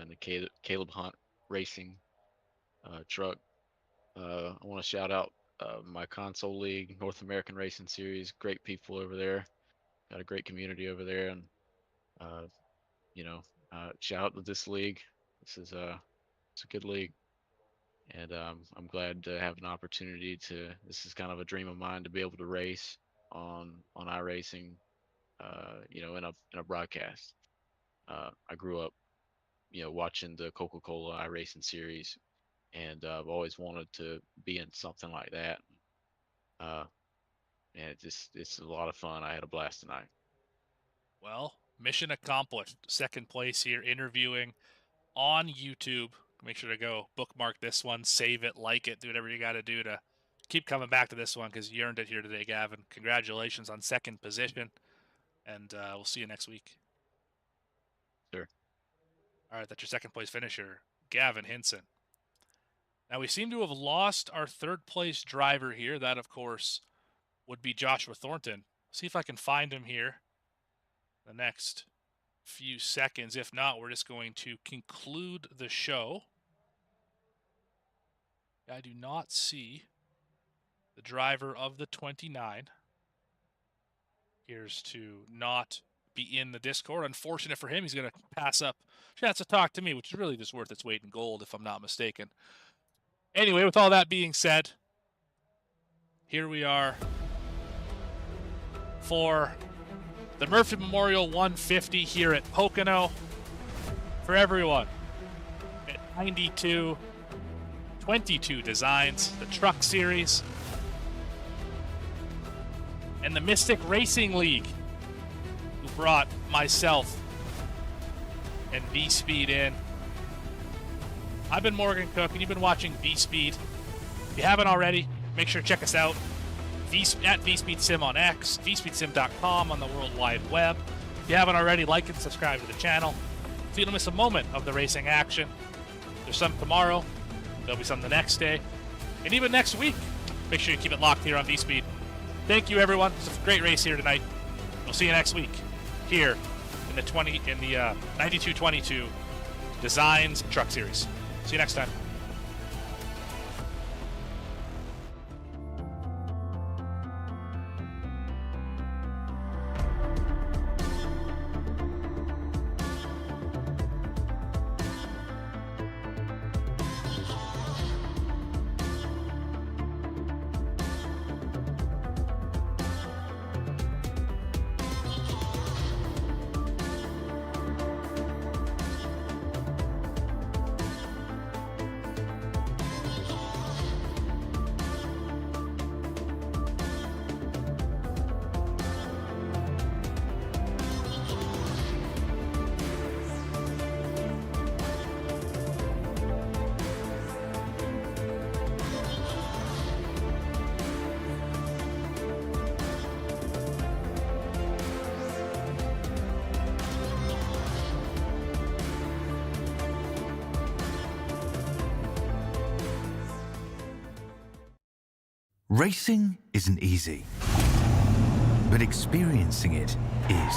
Speaker 4: in the Caleb Hunt Racing truck. I want to shout out my console league, North American Racing Series. Great people over there. Got a great community over there, and shout out to this league. It's a good league, and I'm glad to have an opportunity to. This is kind of a dream of mine to be able to race on iRacing, in a broadcast. I grew up, watching the Coca-Cola iRacing series, and I've always wanted to be in something like that. And it's a lot of fun. I had a blast tonight.
Speaker 2: Well, mission accomplished. Second place here, interviewing on YouTube. Make sure to go bookmark this one, save it, like it, do whatever you got to do to keep coming back to this one, because you earned it here today, Gavin. Congratulations on second position, and we'll see you next week.
Speaker 4: Sure.
Speaker 2: All right, that's your second place finisher, Gavin Hinson. Now, we seem to have lost our third place driver here. That, of course, would be Joshua Thornton. See if I can find him here the next few seconds. If not, we're just going to conclude the show. I do not see the driver of the 29. Appears to not be in the Discord. Unfortunate for him, he's going to pass up chance to talk to me, which is really just worth its weight in gold, if I'm not mistaken. Anyway, with all that being said, here we are for the Murphy Memorial 150 here at Pocono. For everyone at 22 Designs, the Truck Series, and the Mystic Racing League, who brought myself and VSPEED in. I've been Morgan Cook, and you've been watching VSPEED. If you haven't already, make sure to check us out at VSPEED Sim on X, VSPEEDSim.com on the World Wide Web. If you haven't already, like and subscribe to the channel so you don't miss a moment of the racing action. There's some tomorrow, there'll be some the next day, and even next week. Make sure you keep it locked here on VSPEED. Thank you, everyone. It's a great race here tonight. We'll see you next week here in the 92-22 Designs Truck Series. See you next time.
Speaker 1: Racing isn't easy, but experiencing it is.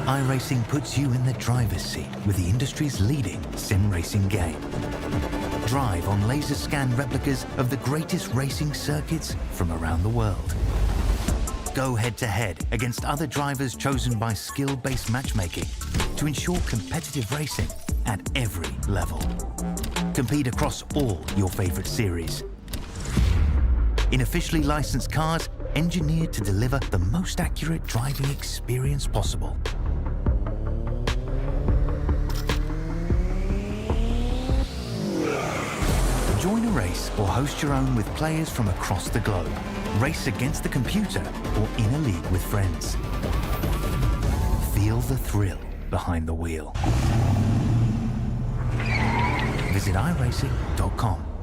Speaker 1: iRacing puts you in the driver's seat with the industry's leading sim racing game. Drive on laser scan replicas of the greatest racing circuits from around the world. Go head-to-head against other drivers chosen by skill-based matchmaking to ensure competitive racing at every level. Compete across all your favorite series. In officially licensed cars, engineered to deliver the most accurate driving experience possible. Join a race or host your own with players from across the globe. Race against the computer or in a league with friends. Feel the thrill behind the wheel. Visit iRacing.com.